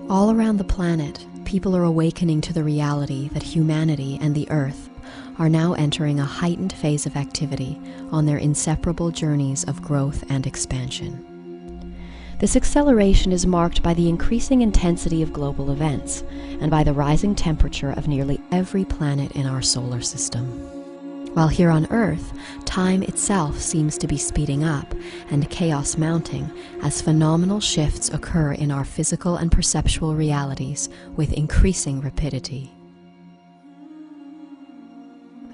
All around the planet, people are awakening to the reality that humanity and the Earth are now entering a heightened phase of activity on their inseparable journeys of growth and expansion. This acceleration is marked by the increasing intensity of global events and by the rising temperature of nearly every planet in our solar system. While here on Earth, time itself seems to be speeding up and chaos mounting as phenomenal shifts occur in our physical and perceptual realities with increasing rapidity.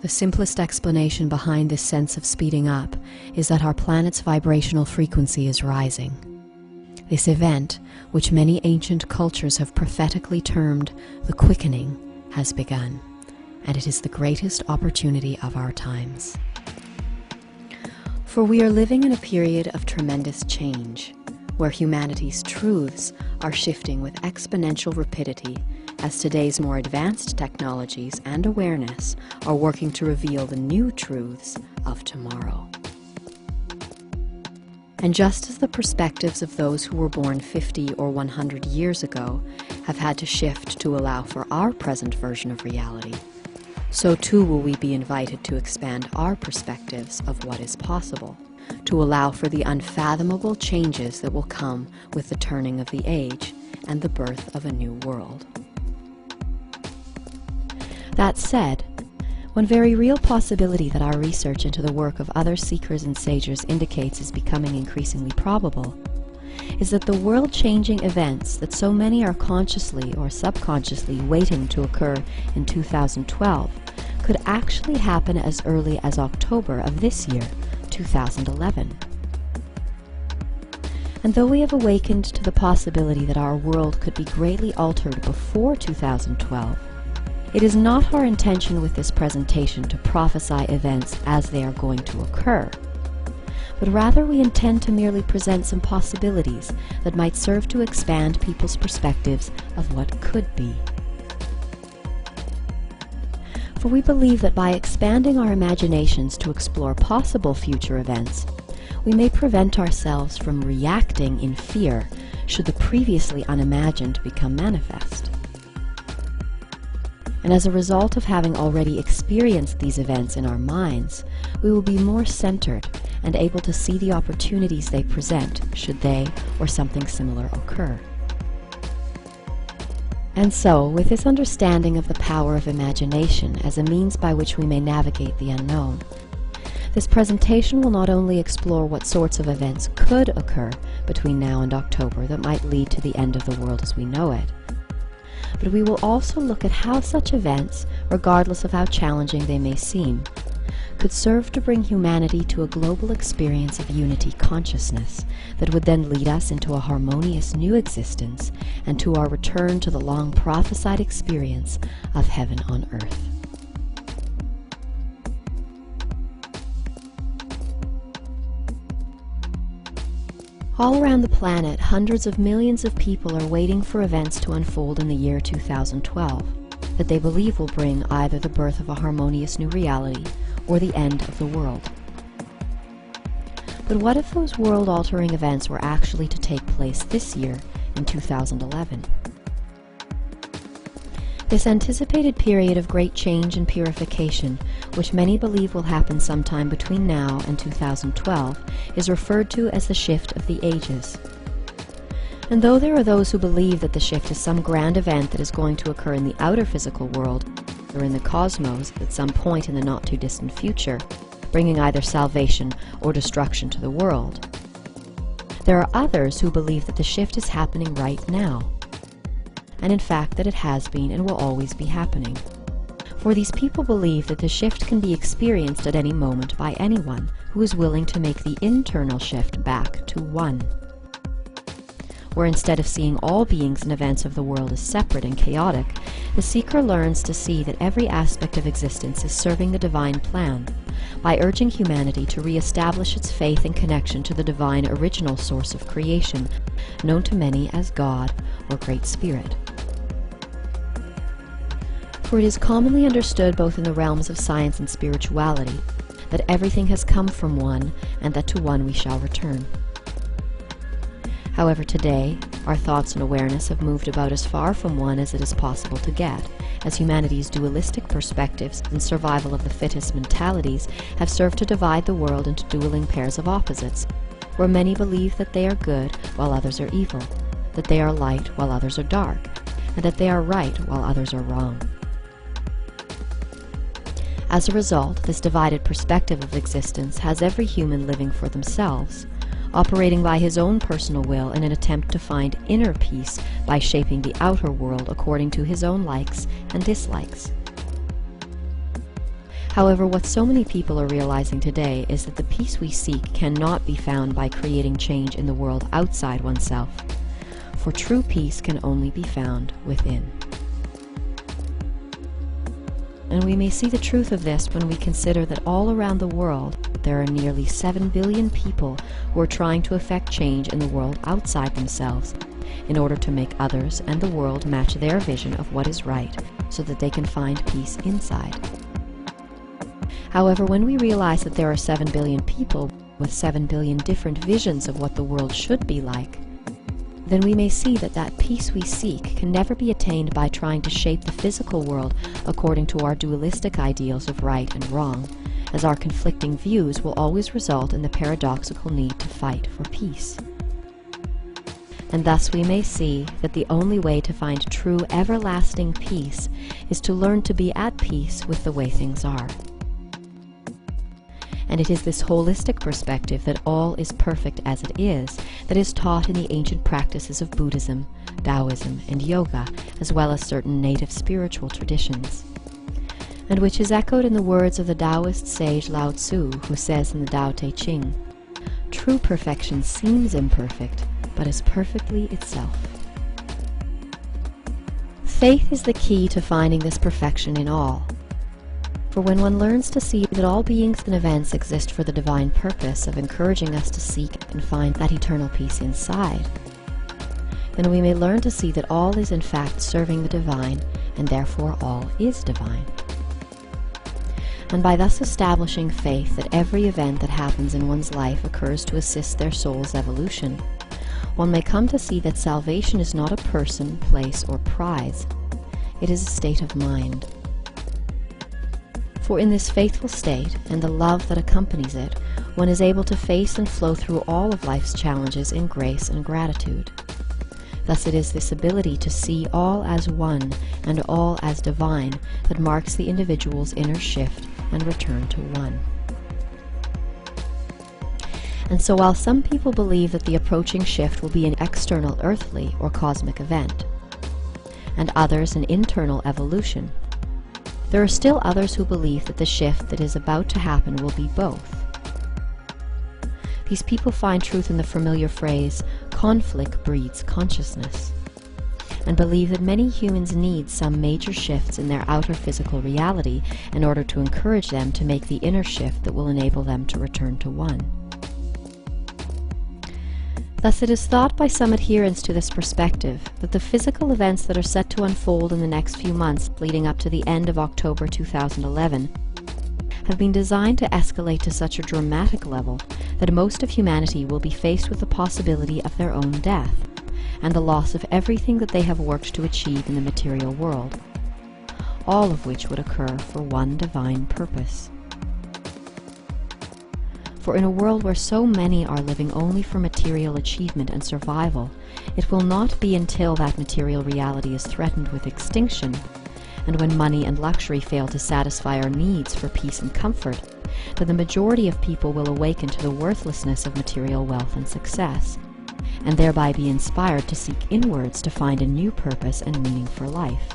The simplest explanation behind this sense of speeding up is that our planet's vibrational frequency is rising. This event, which many ancient cultures have prophetically termed the Quickening, has begun, and it is the greatest opportunity of our times. For we are living in a period of tremendous change, where humanity's truths are shifting with exponential rapidity as today's more advanced technologies and awareness are working to reveal the new truths of tomorrow. And just as the perspectives of those who were born 50 or 100 years ago have had to shift to allow for our present version of reality, so too will we be invited to expand our perspectives of what is possible, to allow for the unfathomable changes that will come with the turning of the age and the birth of a new world. That said, one very real possibility that our research into the work of other seekers and sages indicates is becoming increasingly probable is that the world-changing events that so many are consciously or subconsciously waiting to occur in 2012 could actually happen as early as October of this year, 2011. And though we have awakened to the possibility that our world could be greatly altered before 2012, it is not our intention with this presentation to prophesy events as they are going to occur, but rather we intend to merely present some possibilities that might serve to expand people's perspectives of what could be. For we believe that by expanding our imaginations to explore possible future events, we may prevent ourselves from reacting in fear should the previously unimagined become manifest. And as a result of having already experienced these events in our minds, we will be more centered and able to see the opportunities they present should they or something similar occur. And so, with this understanding of the power of imagination as a means by which we may navigate the unknown, this presentation will not only explore what sorts of events could occur between now and October that might lead to the end of the world as we know it, but we will also look at how such events, regardless of how challenging they may seem, could serve to bring humanity to a global experience of unity consciousness that would then lead us into a harmonious new existence and to our return to the long prophesied experience of heaven on earth. All around the planet, hundreds of millions of people are waiting for events to unfold in the year 2012 that they believe will bring either the birth of a harmonious new reality or the end of the world. But what if those world-altering events were actually to take place this year in 2011? This anticipated period of great change and purification, which many believe will happen sometime between now and 2012, is referred to as the shift of the ages. And though there are those who believe that the shift is some grand event that is going to occur in the outer physical world or in the cosmos at some point in the not-too-distant future, bringing either salvation or destruction to the world, there are others who believe that the shift is happening right now, and in fact that it has been and will always be happening. For these people believe that the shift can be experienced at any moment by anyone who is willing to make the internal shift back to one, where instead of seeing all beings and events of the world as separate and chaotic, the seeker learns to see that every aspect of existence is serving the divine plan by urging humanity to re-establish its faith and connection to the divine original source of creation, known to many as God or Great Spirit. For it is commonly understood both in the realms of science and spirituality that everything has come from one and that to one we shall return. However, today, Our thoughts and awareness have moved about as far from one as it is possible to get, as humanity's dualistic perspectives and survival of the fittest mentalities have served to divide the world into dueling pairs of opposites, where many believe that they are good while others are evil, that they are light while others are dark, and that they are right while others are wrong. As a result, this divided perspective of existence has every human living for themselves, operating by his own personal will in an attempt to find inner peace by shaping the outer world according to his own likes and dislikes. However, what so many people are realizing today is that the peace we seek cannot be found by creating change in the world outside oneself, for true peace can only be found within. And we may see the truth of this when we consider that all around the world there are nearly 7 billion people who are trying to effect change in the world outside themselves in order to make others and the world match their vision of what is right so that they can find peace inside. However, when we realize that there are 7 billion people with 7 billion different visions of what the world should be like, then we may see that that peace we seek can never be attained by trying to shape the physical world according to our dualistic ideals of right and wrong, as our conflicting views will always result in the paradoxical need to fight for peace. And thus we may see that the only way to find true everlasting peace is to learn to be at peace with the way things are. And it is this holistic perspective that all is perfect as it is that is taught in the ancient practices of Buddhism, Taoism, and yoga, as well as certain native spiritual traditions, and which is echoed in the words of the Taoist sage Lao Tzu, who says in the Tao Te Ching, "True perfection seems imperfect, but is perfectly itself." Faith is the key to finding this perfection in all. For when one learns to see that all beings and events exist for the divine purpose of encouraging us to seek and find that eternal peace inside, then we may learn to see that all is in fact serving the divine, and therefore all is divine. And by thus establishing faith that every event that happens in one's life occurs to assist their soul's evolution, one may come to see that salvation is not a person, place, or prize. It is a state of mind. For in this faithful state, and the love that accompanies it, one is able to face and flow through all of life's challenges in grace and gratitude. Thus it is this ability to see all as one and all as divine that marks the individual's inner shift and return to one. And so while some people believe that the approaching shift will be an external earthly or cosmic event, and others an internal evolution, there are still others who believe that the shift that is about to happen will be both. These people find truth in the familiar phrase, "conflict breeds consciousness," and believe that many humans need some major shifts in their outer physical reality in order to encourage them to make the inner shift that will enable them to return to one. Thus it is thought by some adherents to this perspective that the physical events that are set to unfold in the next few months leading up to the end of October 2011 have been designed to escalate to such a dramatic level that most of humanity will be faced with the possibility of their own death and the loss of everything that they have worked to achieve in the material world, all of which would occur for one divine purpose. For in a world where so many are living only for material achievement and survival, it will not be until that material reality is threatened with extinction, and when money and luxury fail to satisfy our needs for peace and comfort, that the majority of people will awaken to the worthlessness of material wealth and success, and thereby be inspired to seek inwards to find a new purpose and meaning for life.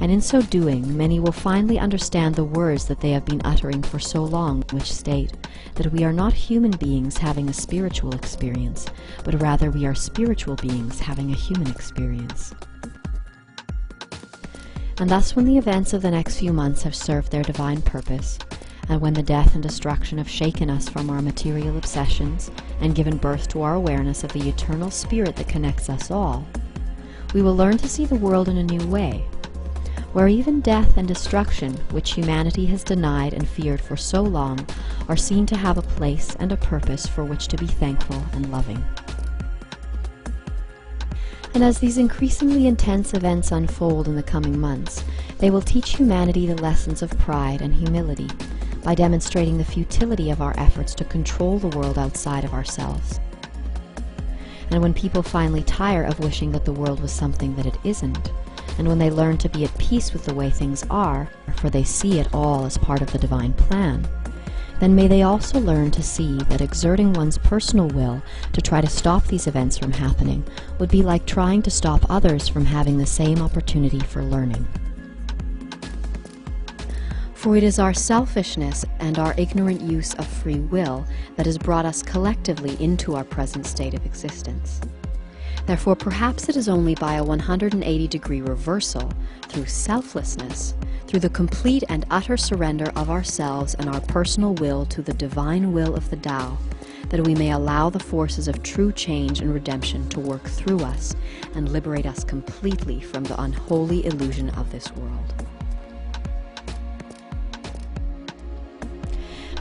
And in so doing, many will finally understand the words that they have been uttering for so long, which state that we are not human beings having a spiritual experience, but rather we are spiritual beings having a human experience. And thus when the events of the next few months have served their divine purpose, and when the death and destruction have shaken us from our material obsessions and given birth to our awareness of the eternal spirit that connects us all, we will learn to see the world in a new way, where even death and destruction, which humanity has denied and feared for so long, are seen to have a place and a purpose for which to be thankful and loving. And as these increasingly intense events unfold in the coming months, they will teach humanity the lessons of pride and humility, by demonstrating the futility of our efforts to control the world outside of ourselves. And when people finally tire of wishing that the world was something that it isn't, and when they learn to be at peace with the way things are, for they see it all as part of the divine plan, then may they also learn to see that exerting one's personal will to try to stop these events from happening would be like trying to stop others from having the same opportunity for learning. For it is our selfishness and our ignorant use of free will that has brought us collectively into our present state of existence. Therefore, perhaps it is only by a 180-degree reversal, through selflessness, through the complete and utter surrender of ourselves and our personal will to the divine will of the Tao, that we may allow the forces of true change and redemption to work through us and liberate us completely from the unholy illusion of this world.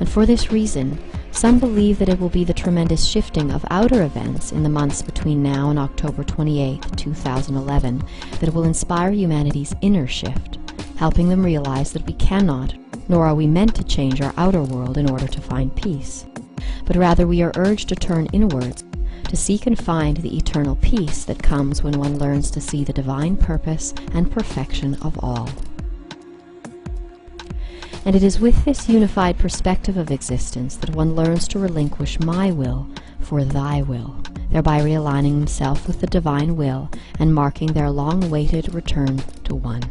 And for this reason, some believe that it will be the tremendous shifting of outer events in the months between now and October 28, 2011, that will inspire humanity's inner shift, helping them realize that we cannot, nor are we meant to change our outer world in order to find peace, but rather we are urged to turn inwards, to seek and find the eternal peace that comes when one learns to see the divine purpose and perfection of all. And it is with this unified perspective of existence that one learns to relinquish my will for thy will, thereby realigning himself with the divine will and marking their long-awaited return to one.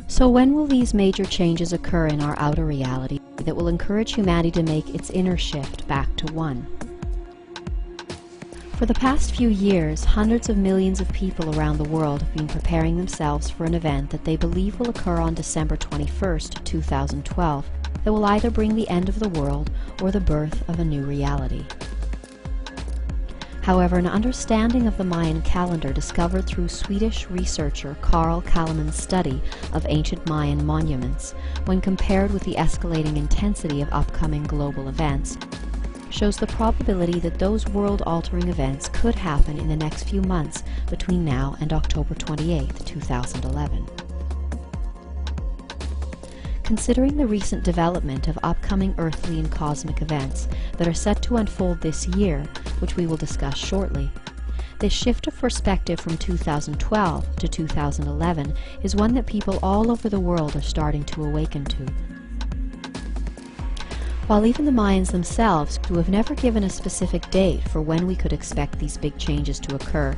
So when will these major changes occur in our outer reality that will encourage humanity to make its inner shift back to one? For the past few years, hundreds of millions of people around the world have been preparing themselves for an event that they believe will occur on December 21st, 2012, that will either bring the end of the world or the birth of a new reality. However, an understanding of the Mayan calendar discovered through Swedish researcher Carl Kalleman's study of ancient Mayan monuments, when compared with the escalating intensity of upcoming global events, shows the probability that those world-altering events could happen in the next few months between now and October 28, 2011. Considering the recent development of upcoming earthly and cosmic events that are set to unfold this year, which we will discuss shortly, this shift of perspective from 2012 to 2011 is one that people all over the world are starting to awaken to. While even the Mayans themselves, who have never given a specific date for when we could expect these big changes to occur,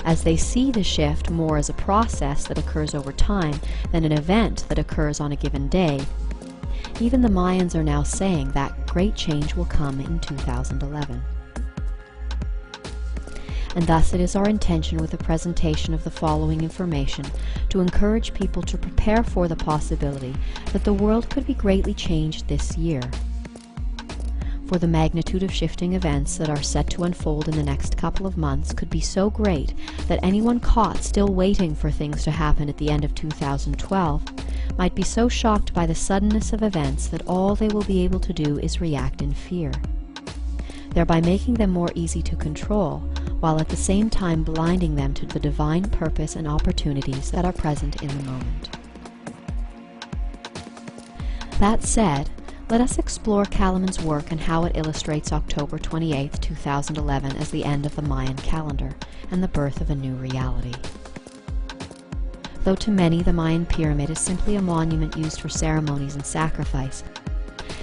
as they see the shift more as a process that occurs over time than an event that occurs on a given day, even the Mayans are now saying that great change will come in 2011. And thus it is our intention with the presentation of the following information to encourage people to prepare for the possibility that the world could be greatly changed this year. For the magnitude of shifting events that are set to unfold in the next couple of months could be so great that anyone caught still waiting for things to happen at the end of 2012 might be so shocked by the suddenness of events that all they will be able to do is react in fear, thereby making them more easy to control, while at the same time blinding them to the divine purpose and opportunities that are present in the moment. That said, let us explore Kalleman's work and how it illustrates October 28, 2011 as the end of the Mayan calendar and the birth of a new reality. Though to many the Mayan pyramid is simply a monument used for ceremonies and sacrifice,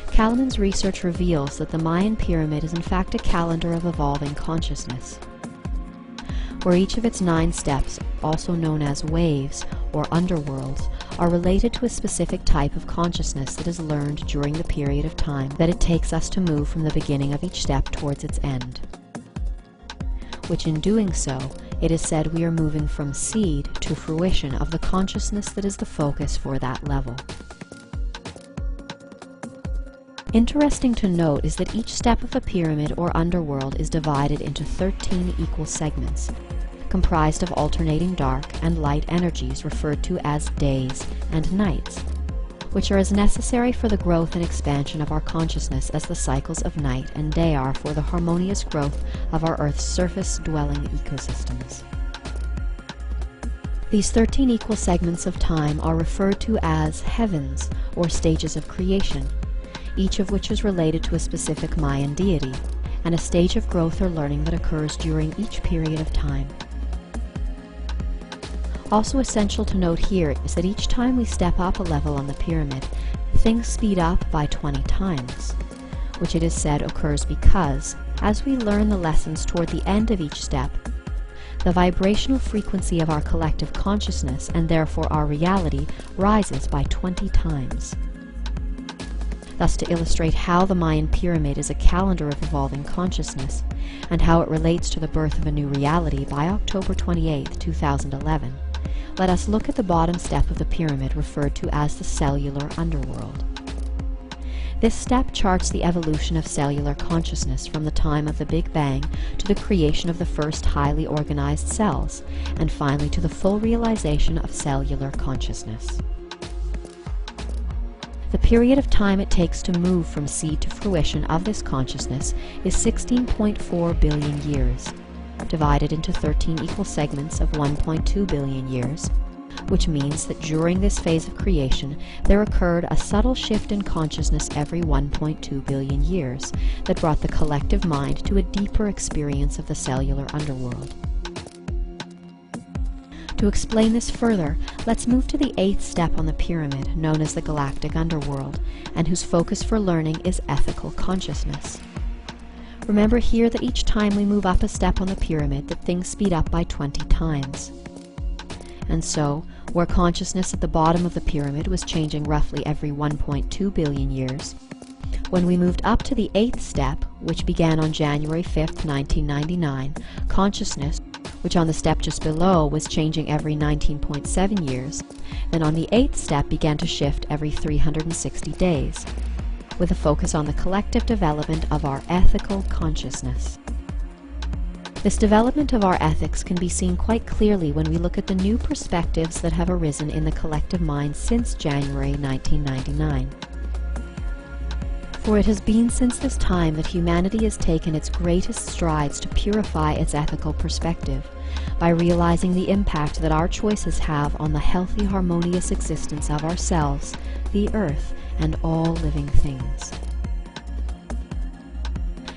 Kalleman's research reveals that the Mayan pyramid is in fact a calendar of evolving consciousness, where each of its 9 steps, also known as waves or underworlds, are related to a specific type of consciousness that is learned during the period of time that it takes us to move from the beginning of each step towards its end, which in doing so, it is said we are moving from seed to fruition of the consciousness that is the focus for that level. Interesting to note is that each step of the pyramid or underworld is divided into 13 equal segments, comprised of alternating dark and light energies referred to as days and nights, which are as necessary for the growth and expansion of our consciousness as the cycles of night and day are for the harmonious growth of our Earth's surface-dwelling ecosystems. These 13 equal segments of time are referred to as heavens, or stages of creation, each of which is related to a specific Mayan deity, and a stage of growth or learning that occurs during each period of time. Also essential to note here is that each time we step up a level on the pyramid, things speed up by 20 times, which it is said occurs because, as we learn the lessons toward the end of each step, the vibrational frequency of our collective consciousness, and therefore our reality, rises by 20 times. Thus, to illustrate how the Mayan pyramid is a calendar of evolving consciousness, and how it relates to the birth of a new reality by October 28, 2011, let us look at the bottom step of the pyramid referred to as the cellular underworld. This step charts the evolution of cellular consciousness from the time of the Big Bang to the creation of the first highly organized cells, and finally to the full realization of cellular consciousness. The period of time it takes to move from seed to fruition of this consciousness is 16.4 billion years, divided into 13 equal segments of 1.2 billion years, which means that during this phase of creation there occurred a subtle shift in consciousness every 1.2 billion years that brought the collective mind to a deeper experience of the cellular underworld. To explain this further, let's move to the 8th step on the pyramid, known as the galactic underworld, and whose focus for learning is ethical consciousness. Remember here that each time we move up a step on the pyramid, that things speed up by 20 times. And so, where consciousness at the bottom of the pyramid was changing roughly every 1.2 billion years, when we moved up to the 8th step, which began on January 5, 1999, consciousness, which on the step just below was changing every 19.7 years, then on the 8th step began to shift every 360 days, with a focus on the collective development of our ethical consciousness. This development of our ethics can be seen quite clearly when we look at the new perspectives that have arisen in the collective mind since January 1999. For it has been since this time that humanity has taken its greatest strides to purify its ethical perspective, by realizing the impact that our choices have on the healthy, harmonious existence of ourselves, the earth, and all living things.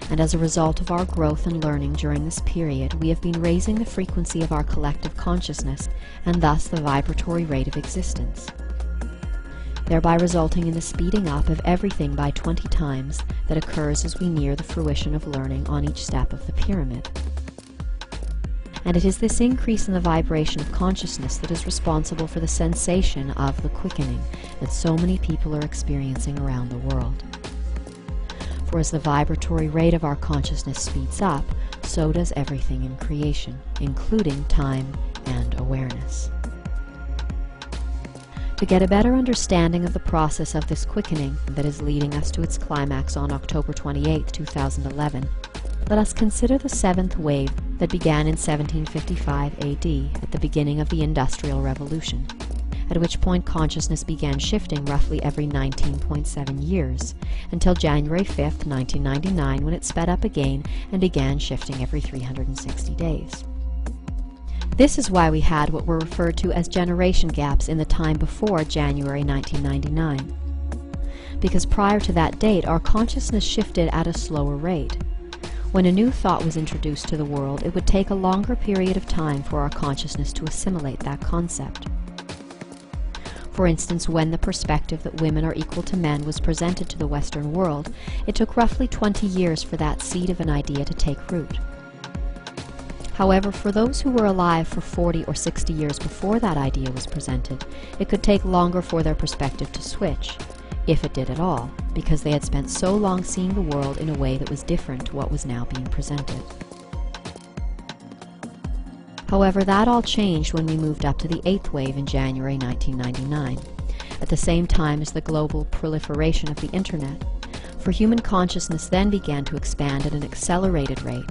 And as a result of our growth and learning during this period, we have been raising the frequency of our collective consciousness, and thus the vibratory rate of existence, thereby resulting in the speeding up of everything by 20 times that occurs as we near the fruition of learning on each step of the pyramid. And it is this increase in the vibration of consciousness that is responsible for the sensation of the quickening that so many people are experiencing around the world. For as the vibratory rate of our consciousness speeds up, so does everything in creation, including time and awareness. To get a better understanding of the process of this quickening that is leading us to its climax on October 28, 2011, let us consider the 7th wave that began in 1755 AD at the beginning of the Industrial Revolution, at which point consciousness began shifting roughly every 19.7 years, until January 5, 1999, when it sped up again and began shifting every 360 days. This is why we had what were referred to as generation gaps in the time before January 1999. Because prior to that date, our consciousness shifted at a slower rate. When a new thought was introduced to the world, it would take a longer period of time for our consciousness to assimilate that concept. For instance, when the perspective that women are equal to men was presented to the Western world, it took roughly 20 years for that seed of an idea to take root. However, for those who were alive for 40 or 60 years before that idea was presented, it could take longer for their perspective to switch, if it did at all, because they had spent so long seeing the world in a way that was different to what was now being presented. However, that all changed when we moved up to the 8th wave in January 1999, at the same time as the global proliferation of the Internet, for human consciousness then began to expand at an accelerated rate,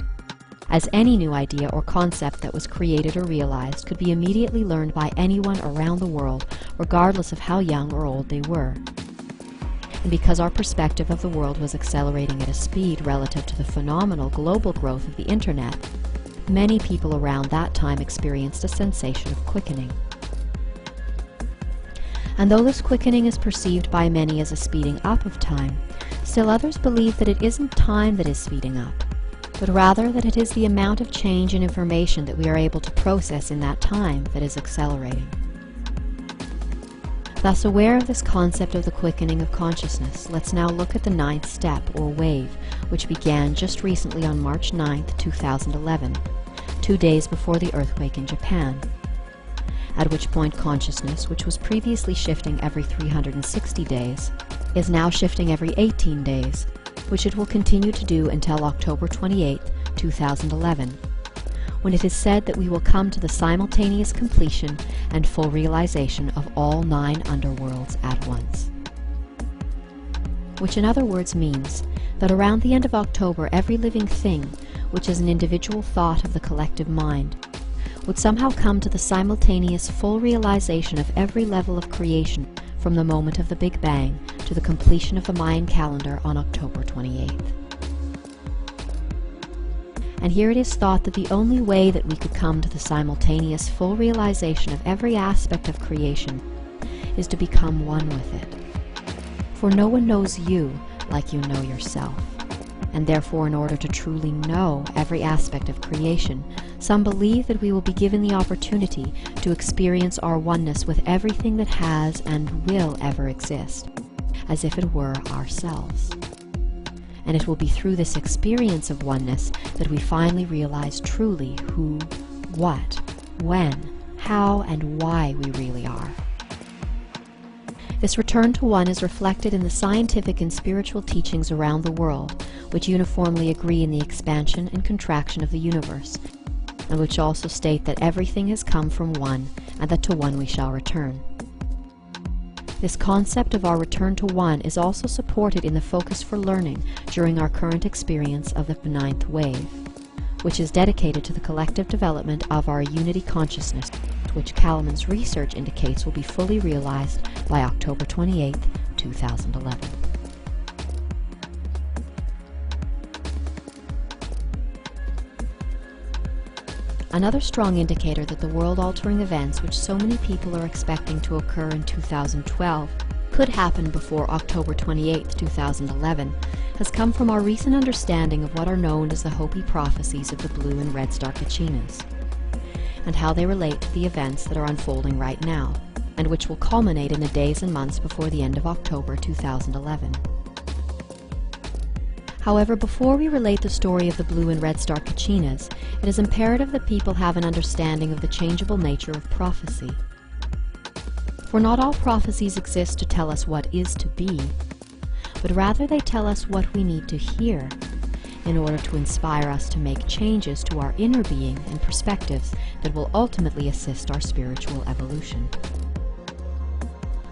as any new idea or concept that was created or realized could be immediately learned by anyone around the world, regardless of how young or old they were. And because our perspective of the world was accelerating at a speed relative to the phenomenal global growth of the Internet, many people around that time experienced a sensation of quickening. And though this quickening is perceived by many as a speeding up of time, still others believe that it isn't time that is speeding up, but rather that it is the amount of change and information that we are able to process in that time that is accelerating. Thus, aware of this concept of the quickening of consciousness, let's now look at the ninth step, or wave, which began just recently on March 9, 2011, 2 days before the earthquake in Japan, at which point consciousness, which was previously shifting every 360 days, is now shifting every 18 days, which it will continue to do until October 28, 2011, when it is said that we will come to the simultaneous completion and full realization of all 9 underworlds at once. Which in other words means that around the end of October, every living thing, which is an individual thought of the collective mind, would somehow come to the simultaneous full realization of every level of creation from the moment of the Big Bang to the completion of the Mayan calendar on October 28th. And here it is thought that the only way that we could come to the simultaneous full realization of every aspect of creation is to become one with it. For no one knows you like you know yourself, and therefore in order to truly know every aspect of creation, some believe that we will be given the opportunity to experience our oneness with everything that has and will ever exist, as if it were ourselves. And it will be through this experience of oneness that we finally realize truly who, what, when, how, and why we really are. This return to one is reflected in the scientific and spiritual teachings around the world, which uniformly agree in the expansion and contraction of the universe, and which also state that everything has come from one, and that to one we shall return. This concept of our return to one is also supported in the focus for learning during our current experience of the ninth wave, which is dedicated to the collective development of our unity consciousness, which Kalaman's research indicates will be fully realized by October 28, 2011. Another strong indicator that the world-altering events which so many people are expecting to occur in 2012 could happen before October 28, 2011, has come from our recent understanding of what are known as the Hopi prophecies of the blue and red star Kachinas, and how they relate to the events that are unfolding right now, and which will culminate in the days and months before the end of October 2011. However, before we relate the story of the blue and red star Kachinas, it is imperative that people have an understanding of the changeable nature of prophecy. For not all prophecies exist to tell us what is to be, but rather they tell us what we need to hear in order to inspire us to make changes to our inner being and perspectives that will ultimately assist our spiritual evolution.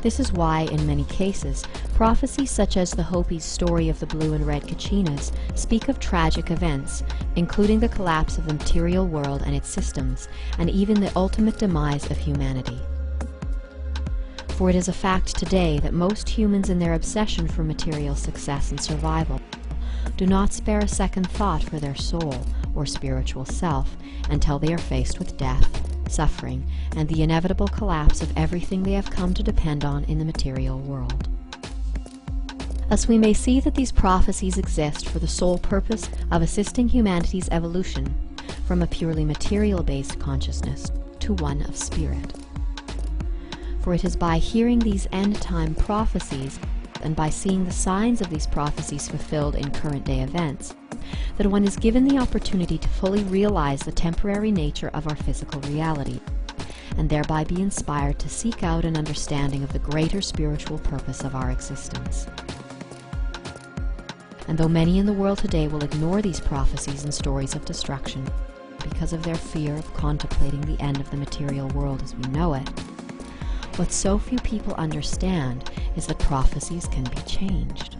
This is why, in many cases, prophecies such as the Hopi's story of the blue and red Kachinas speak of tragic events, including the collapse of the material world and its systems, and even the ultimate demise of humanity. For it is a fact today that most humans in their obsession for material success and survival do not spare a second thought for their soul or spiritual self until they are faced with death, suffering, and the inevitable collapse of everything they have come to depend on in the material world. Thus we may see that these prophecies exist for the sole purpose of assisting humanity's evolution from a purely material-based consciousness to one of spirit. For it is by hearing these end-time prophecies and by seeing the signs of these prophecies fulfilled in current-day events that one is given the opportunity to fully realize the temporary nature of our physical reality, and thereby be inspired to seek out an understanding of the greater spiritual purpose of our existence. And though many in the world today will ignore these prophecies and stories of destruction because of their fear of contemplating the end of the material world as we know it, what so few people understand is that prophecies can be changed.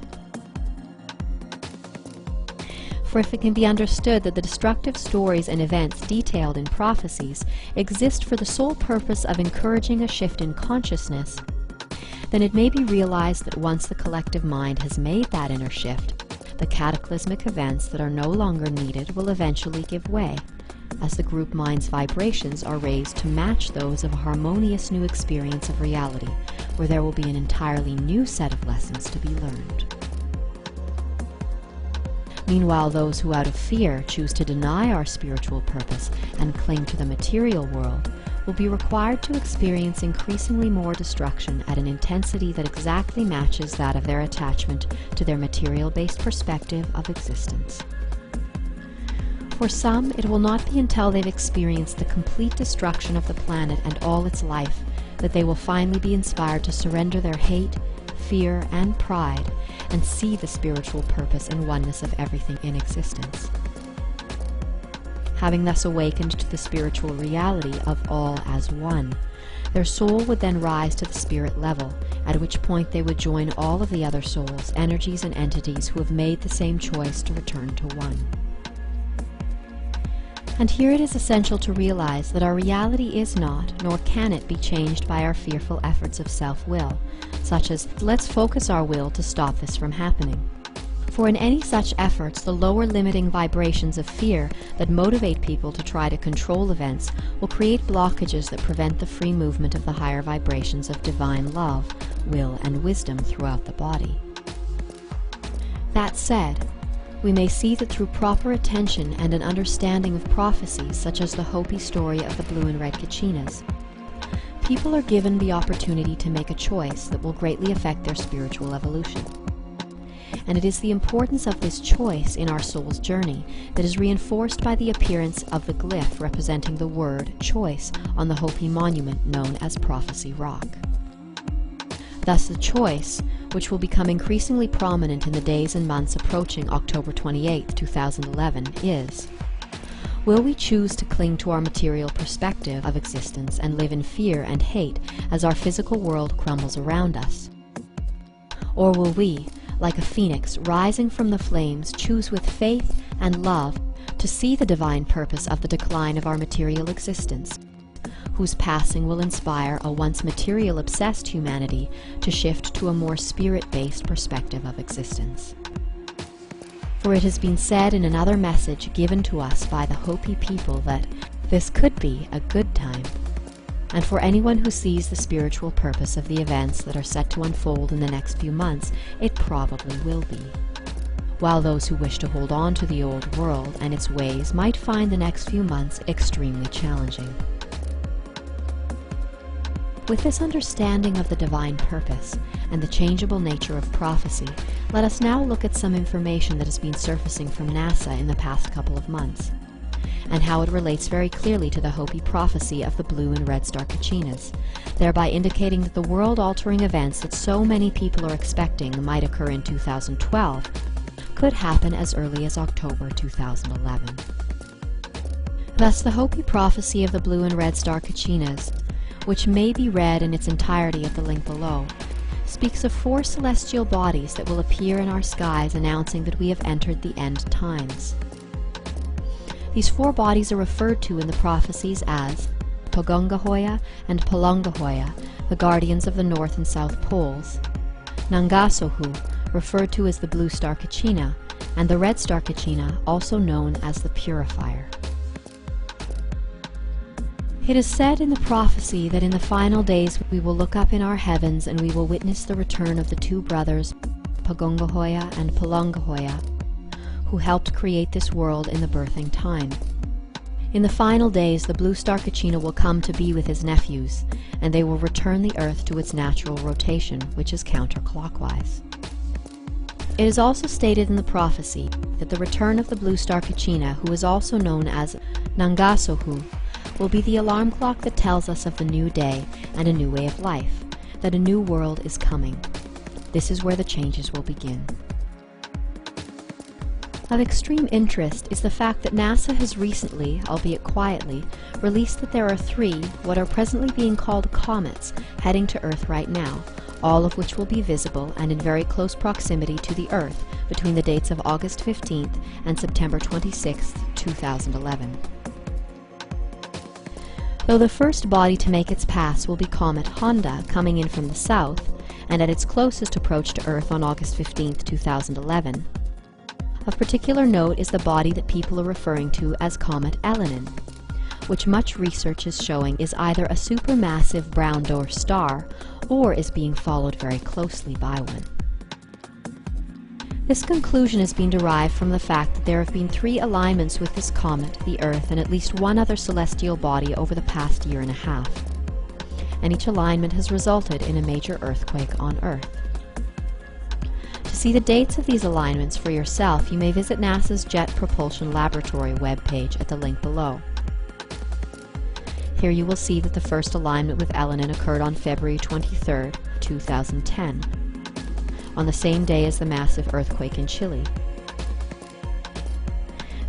For if it can be understood that the destructive stories and events detailed in prophecies exist for the sole purpose of encouraging a shift in consciousness, then it may be realized that once the collective mind has made that inner shift, the cataclysmic events that are no longer needed will eventually give way, as the group mind's vibrations are raised to match those of a harmonious new experience of reality, where there will be an entirely new set of lessons to be learned. Meanwhile, those who out of fear choose to deny our spiritual purpose and cling to the material world will be required to experience increasingly more destruction at an intensity that exactly matches that of their attachment to their material-based perspective of existence. For some, it will not be until they've experienced the complete destruction of the planet and all its life that they will finally be inspired to surrender their hate, fear, and pride and see the spiritual purpose and oneness of everything in existence. Having thus awakened to the spiritual reality of all as one, their soul would then rise to the spirit level, at which point they would join all of the other souls, energies, and entities who have made the same choice to return to one. And here it is essential to realize that our reality is not, nor can it be changed by our fearful efforts of self-will, such as, let's focus our will to stop this from happening. For in any such efforts, the lower limiting vibrations of fear that motivate people to try to control events will create blockages that prevent the free movement of the higher vibrations of divine love, will, and wisdom throughout the body. That said, we may see that through proper attention and an understanding of prophecies such as the Hopi story of the blue and red Kachinas, people are given the opportunity to make a choice that will greatly affect their spiritual evolution. And it is the importance of this choice in our soul's journey that is reinforced by the appearance of the glyph representing the word choice on the Hopi monument known as Prophecy Rock. Thus the choice, which will become increasingly prominent in the days and months approaching October 28, 2011, is: will we choose to cling to our material perspective of existence and live in fear and hate as our physical world crumbles around us? Or will we, like a phoenix rising from the flames, choose with faith and love to see the divine purpose of the decline of our material existence, whose passing will inspire a once material-obsessed humanity to shift to a more spirit-based perspective of existence? For it has been said in another message given to us by the Hopi people that this could be a good time. And for anyone who sees the spiritual purpose of the events that are set to unfold in the next few months, it probably will be. While those who wish to hold on to the old world and its ways might find the next few months extremely challenging. With this understanding of the divine purpose and the changeable nature of prophecy, let us now look at some information that has been surfacing from NASA in the past couple of months, and how it relates very clearly to the Hopi prophecy of the blue and red star Kachinas, thereby indicating that the world-altering events that so many people are expecting might occur in 2012 could happen as early as October 2011. Thus, the Hopi prophecy of the blue and red star Kachinas, which may be read in its entirety at the link below, speaks of 4 celestial bodies that will appear in our skies announcing that we have entered the end times. These 4 bodies are referred to in the prophecies as Pagongahoya and Palangahoya, the guardians of the North and South Poles, Nangasohu, referred to as the blue star Kachina, and the red star Kachina, also known as the Purifier. It is said in the prophecy that in the final days we will look up in our heavens and we will witness the return of the 2 brothers, Pagongahoya and Palangahoya, who helped create this world in the birthing time. In the final days, the blue star Kachina will come to be with his nephews, and they will return the Earth to its natural rotation, which is counterclockwise. It is also stated in the prophecy that the return of the blue star Kachina, who is also known as Nangasohu, will be the alarm clock that tells us of the new day and a new way of life, that a new world is coming. This is where the changes will begin. Of extreme interest is the fact that NASA has recently, albeit quietly, released that there are 3 what are presently being called comets heading to Earth right now, all of which will be visible and in very close proximity to the Earth between the dates of August 15th and September 26th, 2011. Though the first body to make its pass will be Comet Honda coming in from the south, and at its closest approach to Earth on August 15, 2011. Of particular note is the body that people are referring to as Comet Elenin, which much research is showing is either a supermassive brown dwarf star or is being followed very closely by one. This conclusion has been derived from the fact that there have been 3 alignments with this comet, the Earth, and at least one other celestial body over the past year and a half. And each alignment has resulted in a major earthquake on Earth. To see the dates of these alignments for yourself, you may visit NASA's Jet Propulsion Laboratory webpage at the link below. Here you will see that the first alignment with Elenin occurred on February 23, 2010, on the same day as the massive earthquake in Chile.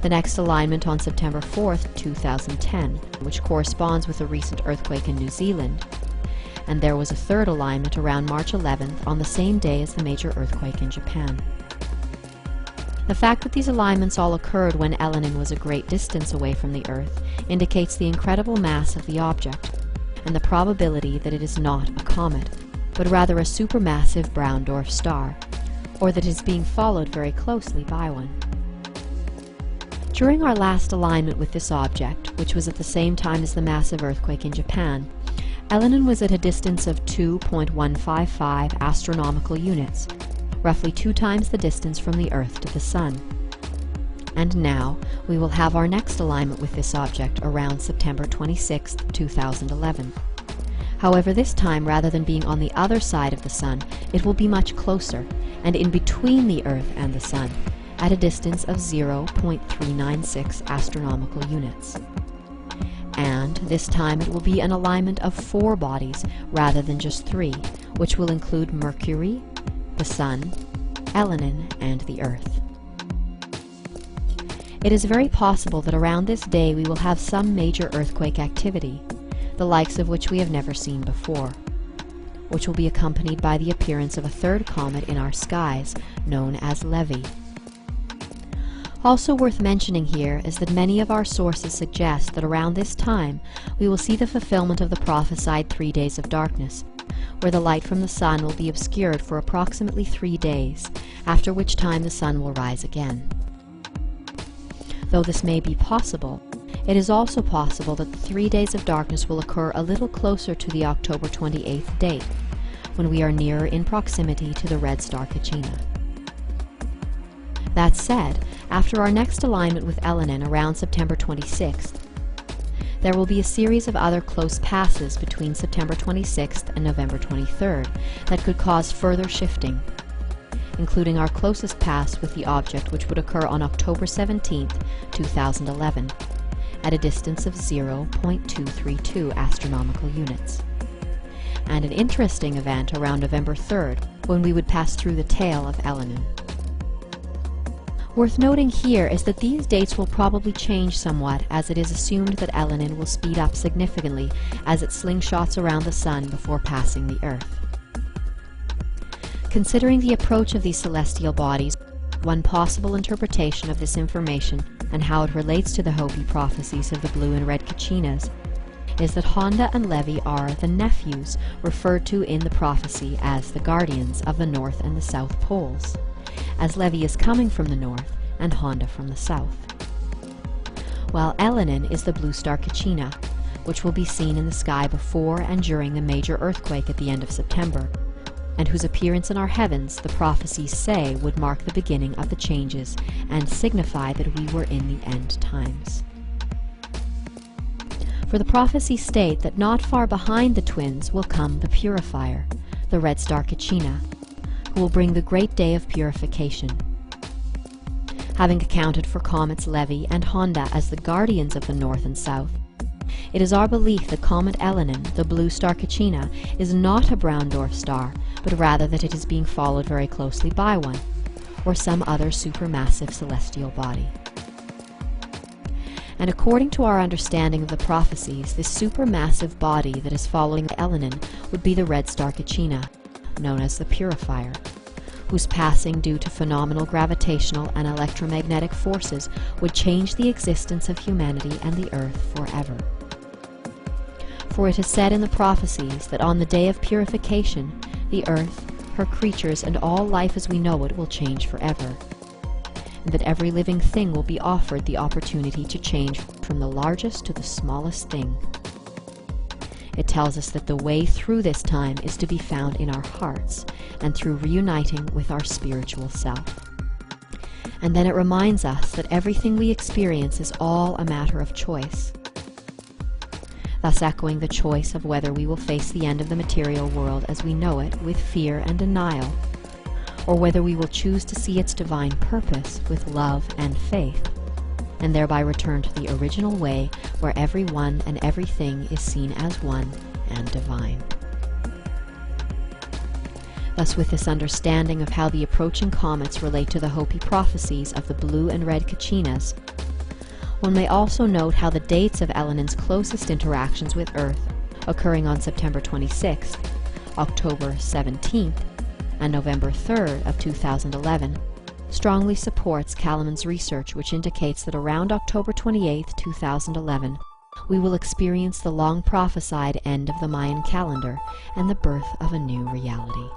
The next alignment on September 4, 2010, which corresponds with a recent earthquake in New Zealand, and there was a third alignment around March 11th on the same day as the major earthquake in Japan. The fact that these alignments all occurred when Elenin was a great distance away from the Earth indicates the incredible mass of the object, and the probability that it is not a comet, but rather a supermassive brown dwarf star, or that it is being followed very closely by one. During our last alignment with this object, which was at the same time as the massive earthquake in Japan, Elenin was at a distance of 2.155 astronomical units, roughly 2 times the distance from the Earth to the Sun. And now, we will have our next alignment with this object around September 26, 2011. However, this time, rather than being on the other side of the Sun, it will be much closer, and in between the Earth and the Sun, at a distance of 0.396 astronomical units. And this time it will be an alignment of 4 bodies rather than just 3, which will include Mercury, the Sun, Elenin, and the Earth. It is very possible that around this day we will have some major earthquake activity, the likes of which we have never seen before, which will be accompanied by the appearance of a third comet in our skies, known as Levy. Also worth mentioning here is that many of our sources suggest that around this time we will see the fulfillment of the prophesied 3 days of darkness, where the light from the sun will be obscured for approximately 3 days, after which time the sun will rise again. Though this may be possible, it is also possible that the 3 days of darkness will occur a little closer to the October 28th date, when we are nearer in proximity to the red star Quickening. That said, after our next alignment with Elenin around September 26th, there will be a series of other close passes between September 26th and November 23rd that could cause further shifting, including our closest pass with the object, which would occur on October 17th, 2011, at a distance of 0.232 astronomical units, and an interesting event around November 3rd, when we would pass through the tail of Elenin. Worth noting here is that these dates will probably change somewhat, as it is assumed that Elenin will speed up significantly as it slingshots around the Sun before passing the Earth. Considering the approach of these celestial bodies, one possible interpretation of this information and how it relates to the Hopi prophecies of the blue and red Quickenings is that Honda and Levy are the nephews referred to in the prophecy as the guardians of the North and the South Poles, as Levy is coming from the north and Honda from the south, while Elenin is the blue star Quickening, which will be seen in the sky before and during the major earthquake at the end of September, and whose appearance in our heavens the prophecies say would mark the beginning of the changes and signify that we were in the end times. For the prophecies state that not far behind the twins will come the purifier, the red star Quickening, who will bring the great day of purification. Having accounted for comets Levy and Honda as the guardians of the North and South, it is our belief that Comet Elenin, the blue star Quickening, is not a brown dwarf star, but rather that it is being followed very closely by one, or some other supermassive celestial body. And according to our understanding of the prophecies, this supermassive body that is following Elenin would be the red star Quickening, known as the purifier, whose passing due to phenomenal gravitational and electromagnetic forces would change the existence of humanity and the earth forever. For it is said in the prophecies that on the day of purification, the earth, her creatures, and all life as we know it will change forever, and that every living thing will be offered the opportunity to change from the largest to the smallest thing. It tells us that the way through this time is to be found in our hearts and through reuniting with our spiritual self. And then it reminds us that everything we experience is all a matter of choice, thus echoing the choice of whether we will face the end of the material world as we know it with fear and denial, or whether we will choose to see its divine purpose with love and faith, and thereby return to the original way where everyone and everything is seen as one and divine. Thus, with this understanding of how the approaching comets relate to the Hopi prophecies of the blue and red Kachinas, one may also note how the dates of Elenin's closest interactions with Earth, occurring on September 26th, October 17th, and November 3rd of 2011, strongly supports Kalaman's research, which indicates that around October 28, 2011, we will experience the long prophesied end of the Mayan calendar and the birth of a new reality.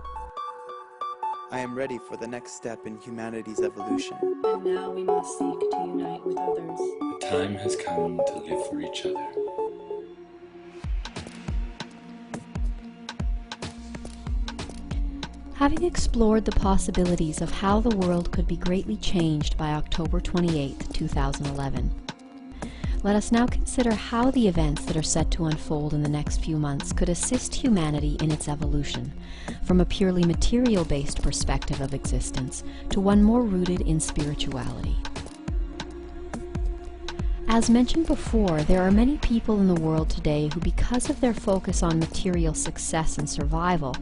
I am ready for the next step in humanity's evolution. And now we must seek to unite with others. The time has come to live for each other. Having explored the possibilities of how the world could be greatly changed by October 28, 2011, let us now consider how the events that are set to unfold in the next few months could assist humanity in its evolution, from a purely material-based perspective of existence to one more rooted in spirituality. As mentioned before, there are many people in the world today who, because of their focus on material success and survival,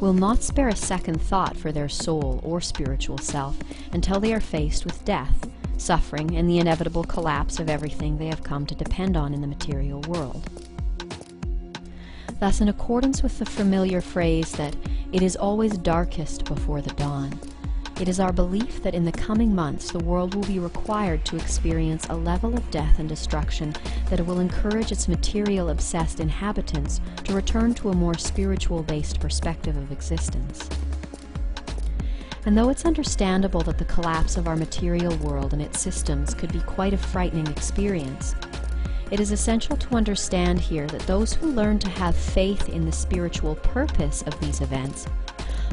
will not spare a second thought for their soul or spiritual self until they are faced with death, suffering, and the inevitable collapse of everything they have come to depend on in the material world. Thus, in accordance with the familiar phrase that it is always darkest before the dawn, it is our belief that in the coming months the world will be required to experience a level of death and destruction that will encourage its material-obsessed inhabitants to return to a more spiritual-based perspective of existence. And though it's understandable that the collapse of our material world and its systems could be quite a frightening experience, it is essential to understand here that those who learn to have faith in the spiritual purpose of these events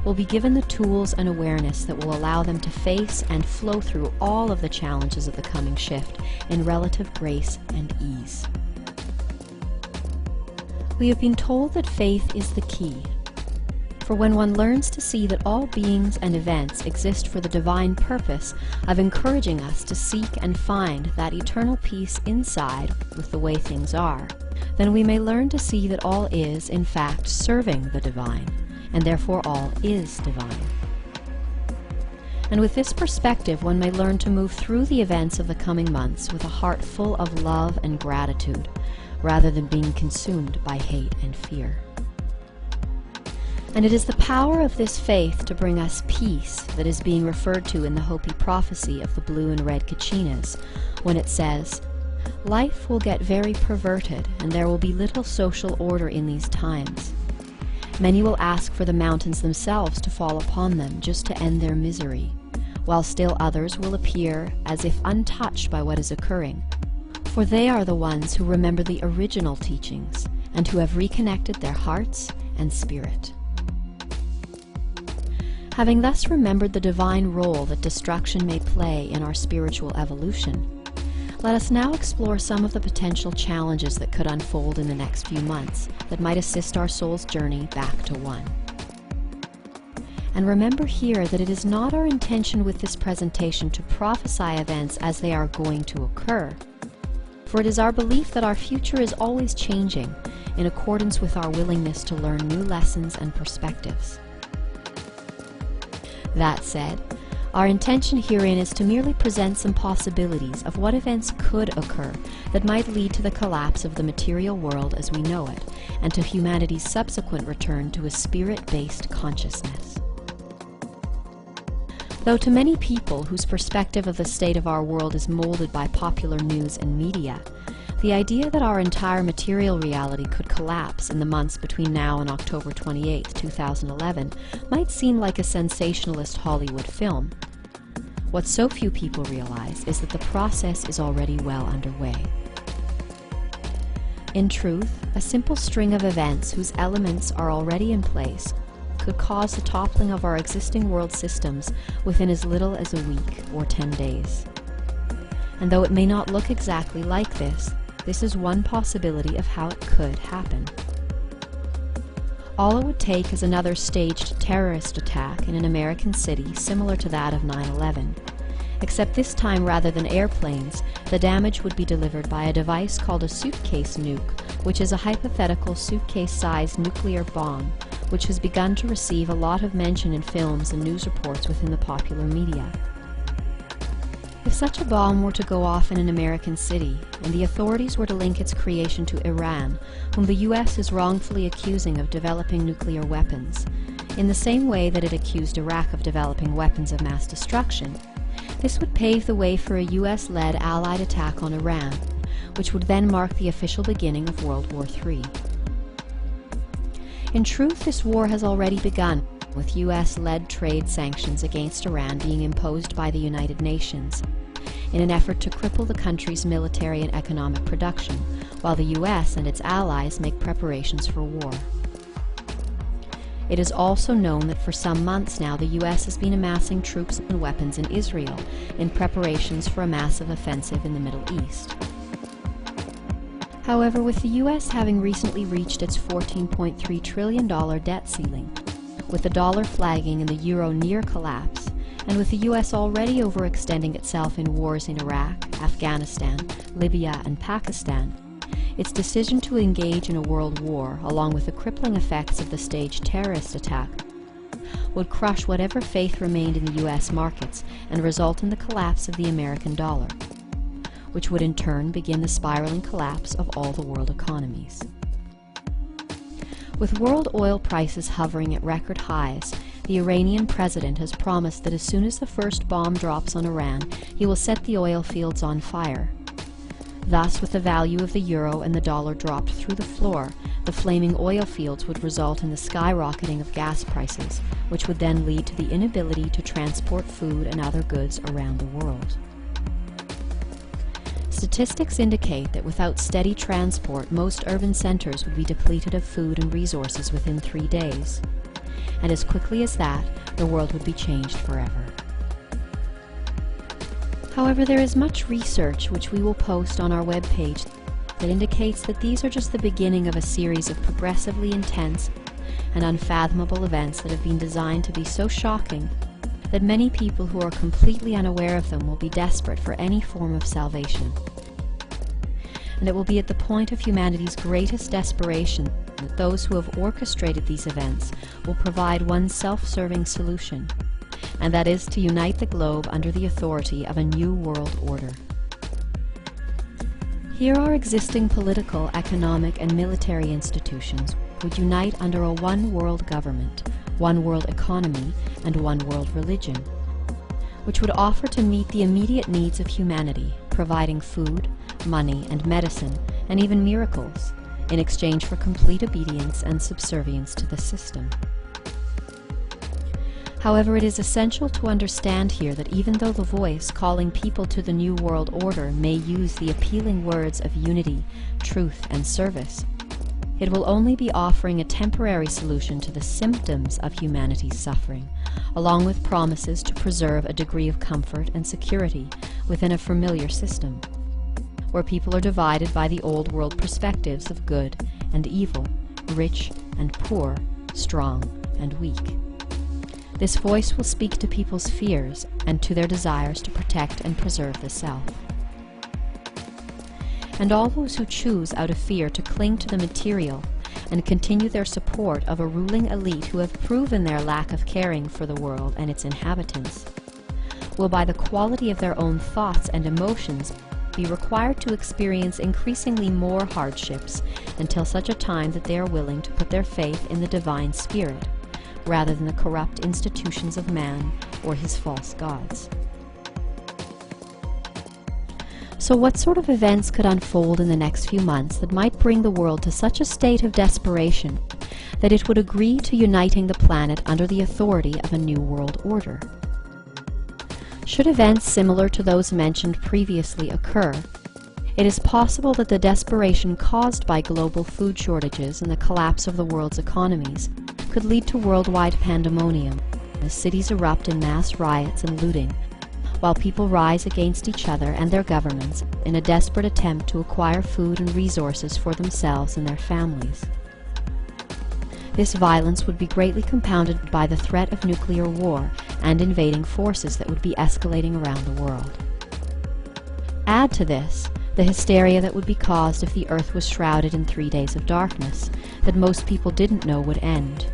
will be given the tools and awareness that will allow them to face and flow through all of the challenges of the coming shift in relative grace and ease. We have been told that faith is the key. For when one learns to see that all beings and events exist for the divine purpose of encouraging us to seek and find that eternal peace inside with the way things are, then we may learn to see that all is, in fact, serving the divine, and therefore all is divine. And with this perspective, one may learn to move through the events of the coming months with a heart full of love and gratitude, rather than being consumed by hate and fear. And it is the power of this faith to bring us peace that is being referred to in the Hopi prophecy of the blue and red Kachinas, when it says, "Life will get very perverted, and there will be little social order in these times. Many will ask for the mountains themselves to fall upon them just to end their misery, while still others will appear as if untouched by what is occurring, for they are the ones who remember the original teachings and who have reconnected their hearts and spirit." Having thus remembered the divine role that destruction may play in our spiritual evolution, let us now explore some of the potential challenges that could unfold in the next few months that might assist our soul's journey back to one. And remember here that it is not our intention with this presentation to prophesy events as they are going to occur, for it is our belief that our future is always changing in accordance with our willingness to learn new lessons and perspectives. That said, Our intention herein is to merely present some possibilities of what events could occur that might lead to the collapse of the material world as we know it, and to humanity's subsequent return to a spirit-based consciousness. Though to many people whose perspective of the state of our world is molded by popular news and media, the idea that our entire material reality could collapse in the months between now and October 28, 2011 might seem like a sensationalist Hollywood film. What so few people realize is that the process is already well underway. In truth, a simple string of events whose elements are already in place could cause the toppling of our existing world systems within as little as a week or 10 days. And though it may not look exactly like this, this is one possibility of how it could happen. All it would take is another staged terrorist attack in an American city similar to that of 9/11. Except this time, rather than airplanes, the damage would be delivered by a device called a suitcase nuke, which is a hypothetical suitcase-sized nuclear bomb, which has begun to receive a lot of mention in films and news reports within the popular media. If such a bomb were to go off in an American city, and the authorities were to link its creation to Iran, whom the US is wrongfully accusing of developing nuclear weapons, in the same way that it accused Iraq of developing weapons of mass destruction, this would pave the way for a US-led Allied attack on Iran, which would then mark the official beginning of World War III. In truth, this war has already begun, with US-led trade sanctions against Iran being imposed by the United Nations, in an effort to cripple the country's military and economic production, while the US and its allies make preparations for war. It is also known that for some months now the US has been amassing troops and weapons in Israel in preparations for a massive offensive in the Middle East. However, with the US having recently reached its $14.3 trillion debt ceiling, with the dollar flagging and the euro near collapse, and with the US already overextending itself in wars in Iraq, Afghanistan, Libya, and Pakistan, its decision to engage in a world war, along with the crippling effects of the staged terrorist attack, would crush whatever faith remained in the US markets and result in the collapse of the American dollar, which would in turn begin the spiraling collapse of all the world economies. With world oil prices hovering at record highs, the Iranian president has promised that as soon as the first bomb drops on Iran, he will set the oil fields on fire. Thus, with the value of the euro and the dollar dropped through the floor, the flaming oil fields would result in the skyrocketing of gas prices, which would then lead to the inability to transport food and other goods around the world. Statistics indicate that without steady transport, most urban centers would be depleted of food and resources within 3 days. And as quickly as that, the world would be changed forever. However, there is much research which we will post on our webpage that indicates that these are just the beginning of a series of progressively intense and unfathomable events that have been designed to be so shocking that many people who are completely unaware of them will be desperate for any form of salvation. And it will be at the point of humanity's greatest desperation that those who have orchestrated these events will provide one self-serving solution, and that is to unite the globe under the authority of a new world order. Here our existing political, economic, and military institutions would unite under a one-world government, one-world economy, and one-world religion, which would offer to meet the immediate needs of humanity, providing food, money, and medicine, and even miracles, in exchange for complete obedience and subservience to the system. However, it is essential to understand here that even though the voice calling people to the New World Order may use the appealing words of unity, truth, and service, it will only be offering a temporary solution to the symptoms of humanity's suffering, along with promises to preserve a degree of comfort and security within a familiar system, where people are divided by the old world perspectives of good and evil, rich and poor, strong and weak. This voice will speak to people's fears and to their desires to protect and preserve the self. And all those who choose out of fear to cling to the material and continue their support of a ruling elite who have proven their lack of caring for the world and its inhabitants will, by the quality of their own thoughts and emotions, be required to experience increasingly more hardships until such a time that they are willing to put their faith in the divine spirit, rather than the corrupt institutions of man or his false gods. So what sort of events could unfold in the next few months that might bring the world to such a state of desperation that it would agree to uniting the planet under the authority of a new world order? Should events similar to those mentioned previously occur, it is possible that the desperation caused by global food shortages and the collapse of the world's economies could lead to worldwide pandemonium, as cities erupt in mass riots and looting, while people rise against each other and their governments in a desperate attempt to acquire food and resources for themselves and their families. This violence would be greatly compounded by the threat of nuclear war and invading forces that would be escalating around the world. Add to this the hysteria that would be caused if the Earth was shrouded in 3 days of darkness that most people didn't know would end.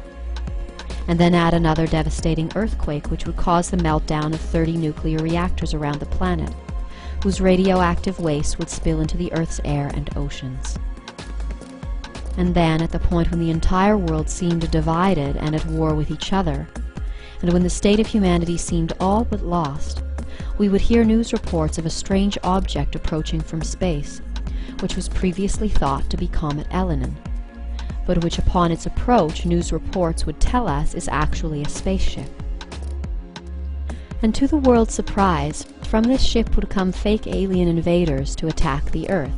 And then add another devastating earthquake which would cause the meltdown of 30 nuclear reactors around the planet, whose radioactive waste would spill into the Earth's air and oceans. And then, at the point when the entire world seemed divided and at war with each other, and when the state of humanity seemed all but lost, we would hear news reports of a strange object approaching from space, which was previously thought to be Comet Elenin, but which upon its approach news reports would tell us is actually a spaceship. And to the world's surprise, from this ship would come fake alien invaders to attack the Earth,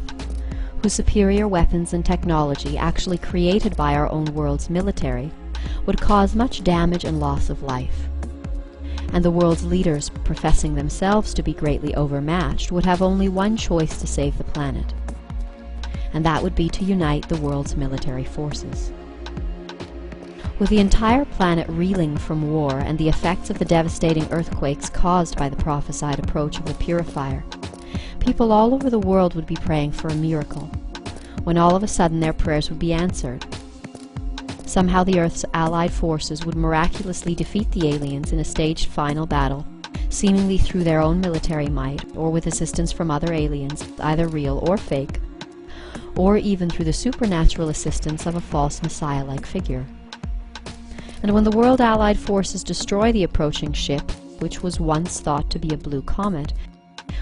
whose superior weapons and technology, actually created by our own world's military, would cause much damage and loss of life. And the world's leaders, professing themselves to be greatly overmatched, would have only one choice to save the planet, and that would be to unite the world's military forces. With the entire planet reeling from war and the effects of the devastating earthquakes caused by the prophesied approach of the purifier, people all over the world would be praying for a miracle, when all of a sudden their prayers would be answered. Somehow the Earth's allied forces would miraculously defeat the aliens in a staged final battle, seemingly through their own military might, or with assistance from other aliens, either real or fake, or even through the supernatural assistance of a false messiah-like figure. And when the world allied forces destroy the approaching ship, which was once thought to be a blue comet,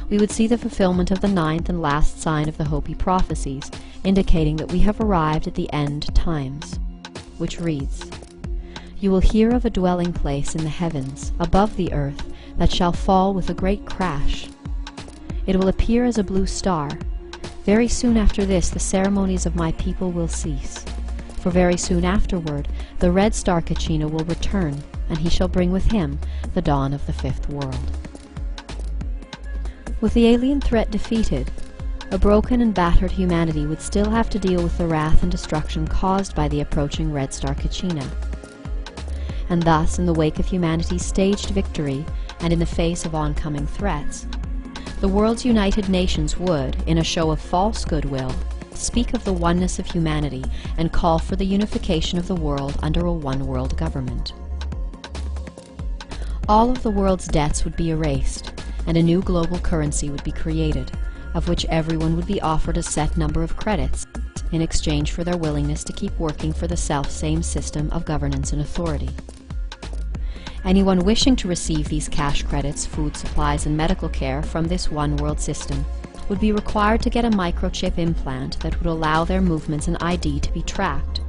we would see the fulfillment of the 9th and last sign of the Hopi prophecies, indicating that we have arrived at the end times, which reads, "You will hear of a dwelling place in the heavens, above the earth, that shall fall with a great crash. It will appear as a blue star. Very soon after this the ceremonies of my people will cease. For very soon afterward the red star Kachina will return, and he shall bring with him the dawn of the 5th world." With the alien threat defeated, a broken and battered humanity would still have to deal with the wrath and destruction caused by the approaching red star Kachina. And thus, in the wake of humanity's staged victory, and in the face of oncoming threats, the world's United Nations would, in a show of false goodwill, speak of the oneness of humanity and call for the unification of the world under a one-world government. All of the world's debts would be erased, and a new global currency would be created, of which everyone would be offered a set number of credits in exchange for their willingness to keep working for the self-same system of governance and authority. Anyone wishing to receive these cash credits, food supplies, and medical care from this one-world system would be required to get a microchip implant that would allow their movements and ID to be tracked.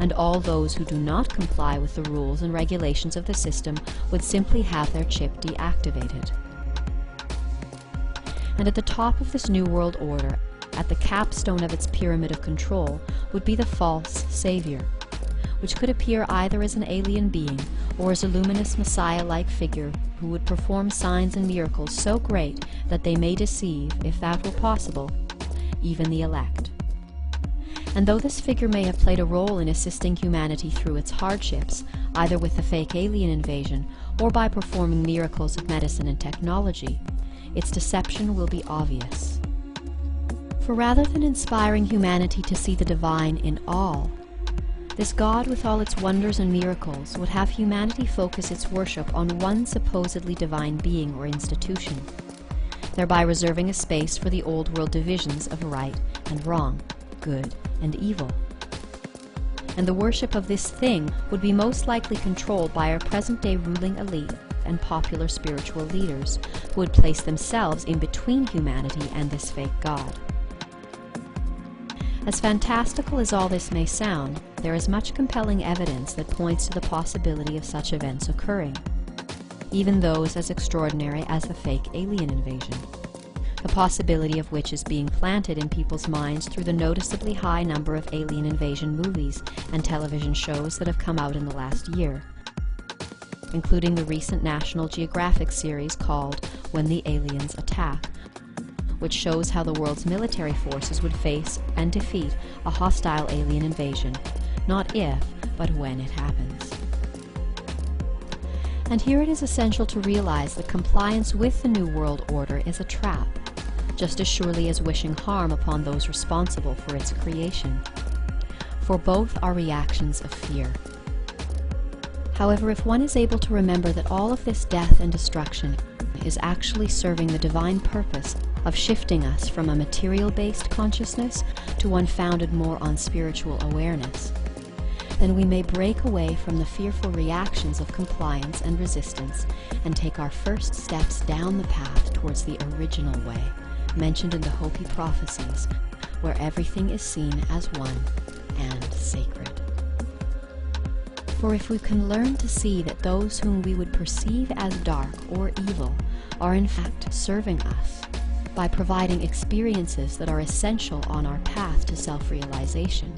And all those who do not comply with the rules and regulations of the system would simply have their chip deactivated. And at the top of this new world order, at the capstone of its pyramid of control, would be the false savior, which could appear either as an alien being or as a luminous messiah-like figure who would perform signs and miracles so great that they may deceive, if that were possible, even the elect. And though this figure may have played a role in assisting humanity through its hardships, either with the fake alien invasion or by performing miracles of medicine and technology, its deception will be obvious. For rather than inspiring humanity to see the divine in all, This God, with all its wonders and miracles, would have humanity focus its worship on one supposedly divine being or institution, thereby reserving a space for the old world divisions of right and wrong, good and evil. And the worship of this thing would be most likely controlled by our present-day ruling elite and popular spiritual leaders, who would place themselves in between humanity and this fake God. As fantastical as all this may sound, there is much compelling evidence that points to the possibility of such events occurring, even those as extraordinary as the fake alien invasion, the possibility of which is being planted in people's minds through the noticeably high number of alien invasion movies and television shows that have come out in the last year, including the recent National Geographic series called When the Aliens Attack, which shows how the world's military forces would face and defeat a hostile alien invasion, not if, but when it happens. And here it is essential to realize that compliance with the New World Order is a trap, just as surely as wishing harm upon those responsible for its creation. For both are reactions of fear. However, if one is able to remember that all of this death and destruction is actually serving the divine purpose of shifting us from a material-based consciousness to one founded more on spiritual awareness, then we may break away from the fearful reactions of compliance and resistance and take our first steps down the path towards the original way, mentioned in the Hopi prophecies, where everything is seen as one and sacred. For if we can learn to see that those whom we would perceive as dark or evil are in fact serving us, by providing experiences that are essential on our path to self-realization,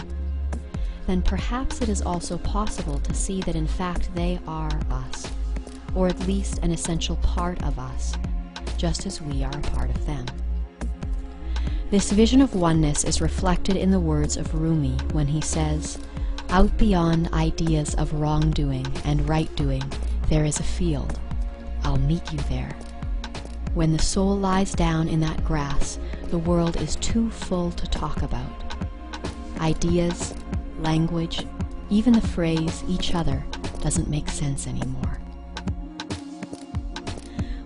then perhaps it is also possible to see that in fact they are us, or at least an essential part of us, just as we are a part of them. This vision of oneness is reflected in the words of Rumi when he says, "Out beyond ideas of wrongdoing and right-doing, there is a field. I'll meet you there. When the soul lies down in that grass, the world is too full to talk about. Ideas, language, even the phrase each other doesn't make sense anymore."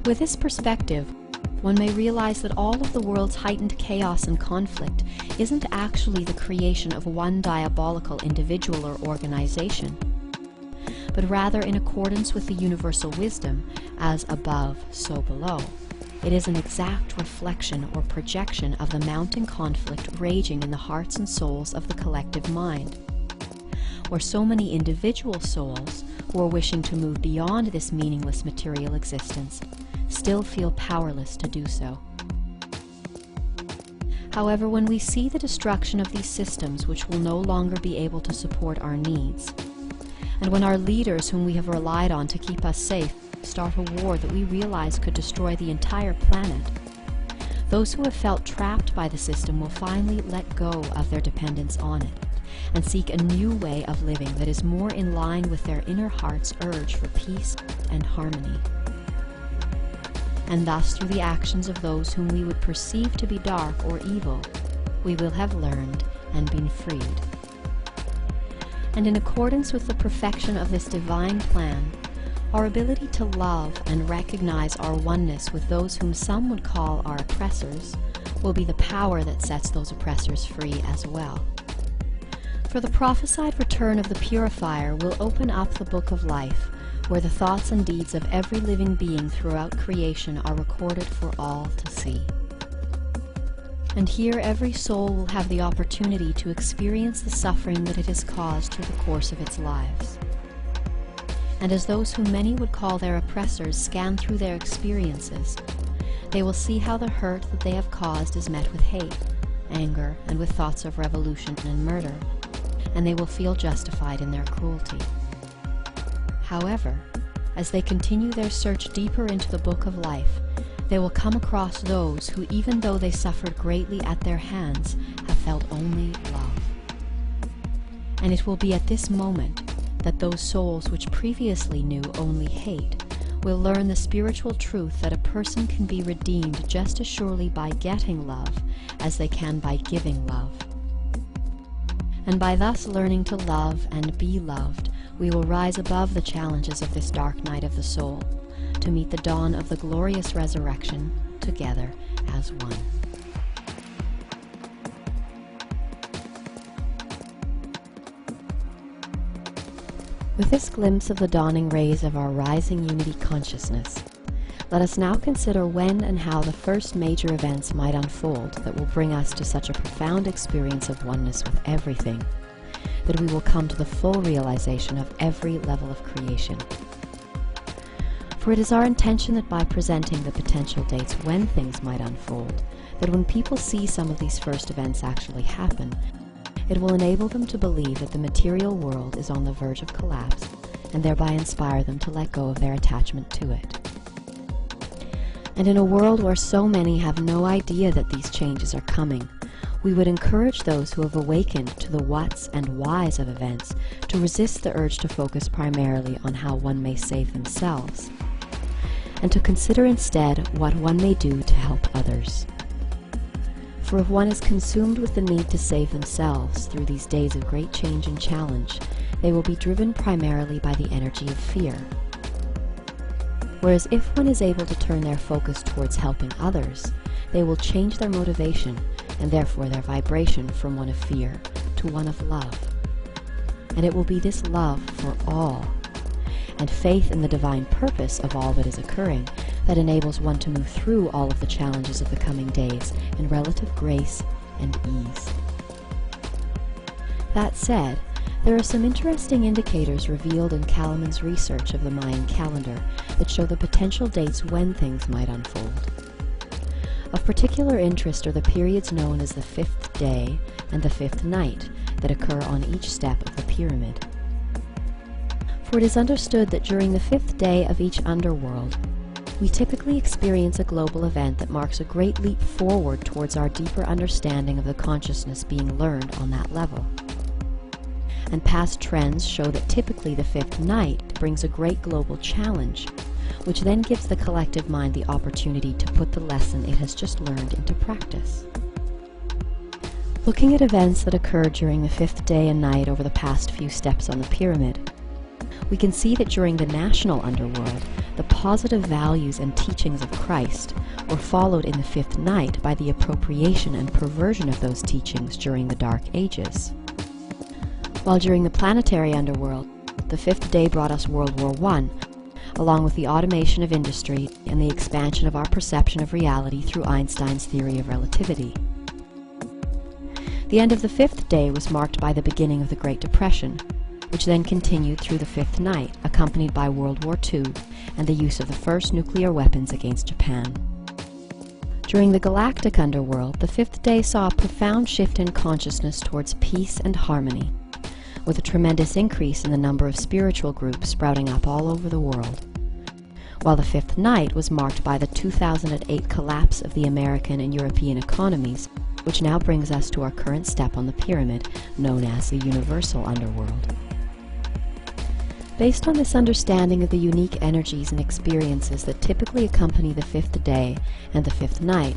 With this perspective, one may realize that all of the world's heightened chaos and conflict isn't actually the creation of one diabolical individual or organization, but rather in accordance with the universal wisdom, as above, so below. It is an exact reflection or projection of the mounting conflict raging in the hearts and souls of the collective mind, where so many individual souls who are wishing to move beyond this meaningless material existence still feel powerless to do so. However, when we see the destruction of these systems which will no longer be able to support our needs, and when our leaders whom we have relied on to keep us safe start a war that we realize could destroy the entire planet, those who have felt trapped by the system will finally let go of their dependence on it and seek a new way of living that is more in line with their inner heart's urge for peace and harmony. And thus, through the actions of those whom we would perceive to be dark or evil, we will have learned and been freed. And in accordance with the perfection of this divine plan, our ability to love and recognize our oneness with those whom some would call our oppressors will be the power that sets those oppressors free as well. For the prophesied return of the purifier will open up the book of life, where the thoughts and deeds of every living being throughout creation are recorded for all to see. And here every soul will have the opportunity to experience the suffering that it has caused through the course of its lives. And as those whom many would call their oppressors scan through their experiences, they will see how the hurt that they have caused is met with hate, anger, and with thoughts of revolution and murder, and they will feel justified in their cruelty. However, as they continue their search deeper into the book of life, they will come across those who, even though they suffered greatly at their hands, have felt only love. And it will be at this moment that those souls which previously knew only hate will learn the spiritual truth that a person can be redeemed just as surely by getting love as they can by giving love. And by thus learning to love and be loved, we will rise above the challenges of this dark night of the soul, to meet the dawn of the glorious resurrection together as one. With this glimpse of the dawning rays of our rising unity consciousness, let us now consider when and how the first major events might unfold that will bring us to such a profound experience of oneness with everything, that we will come to the full realization of every level of creation. For it is our intention that by presenting the potential dates when things might unfold, that when people see some of these first events actually happen, it will enable them to believe that the material world is on the verge of collapse, and thereby inspire them to let go of their attachment to it. And in a world where so many have no idea that these changes are coming, we would encourage those who have awakened to the whats and whys of events to resist the urge to focus primarily on how one may save themselves, and to consider instead what one may do to help others. For if one is consumed with the need to save themselves through these days of great change and challenge, they will be driven primarily by the energy of fear. Whereas if one is able to turn their focus towards helping others, they will change their motivation and therefore their vibration from one of fear to one of love. And it will be this love for all, and faith in the divine purpose of all that is occurring, that enables one to move through all of the challenges of the coming days in relative grace and ease. That said, there are some interesting indicators revealed in Kalaman's research of the Mayan calendar that show the potential dates when things might unfold. Of particular interest are the periods known as the fifth day and the fifth night that occur on each step of the pyramid. For it is understood that during the fifth day of each underworld, we typically experience a global event that marks a great leap forward towards our deeper understanding of the consciousness being learned on that level. And past trends show that typically the fifth night brings a great global challenge, which then gives the collective mind the opportunity to put the lesson it has just learned into practice. Looking at events that occurred during the fifth day and night over the past few steps on the pyramid, we can see that during the national underworld, the positive values and teachings of Christ were followed in the fifth night by the appropriation and perversion of those teachings during the Dark Ages. While during the planetary underworld, the fifth day brought us World War I, along with the automation of industry and the expansion of our perception of reality through Einstein's theory of relativity. The end of the fifth day was marked by the beginning of the Great Depression, which then continued through the fifth night, accompanied by World War II and the use of the first nuclear weapons against Japan. During the galactic underworld, the fifth day saw a profound shift in consciousness towards peace and harmony, with a tremendous increase in the number of spiritual groups sprouting up all over the world. While the fifth night was marked by the 2008 collapse of the American and European economies, which now brings us to our current step on the pyramid, known as the universal underworld. Based on this understanding of the unique energies and experiences that typically accompany the fifth day and the fifth night,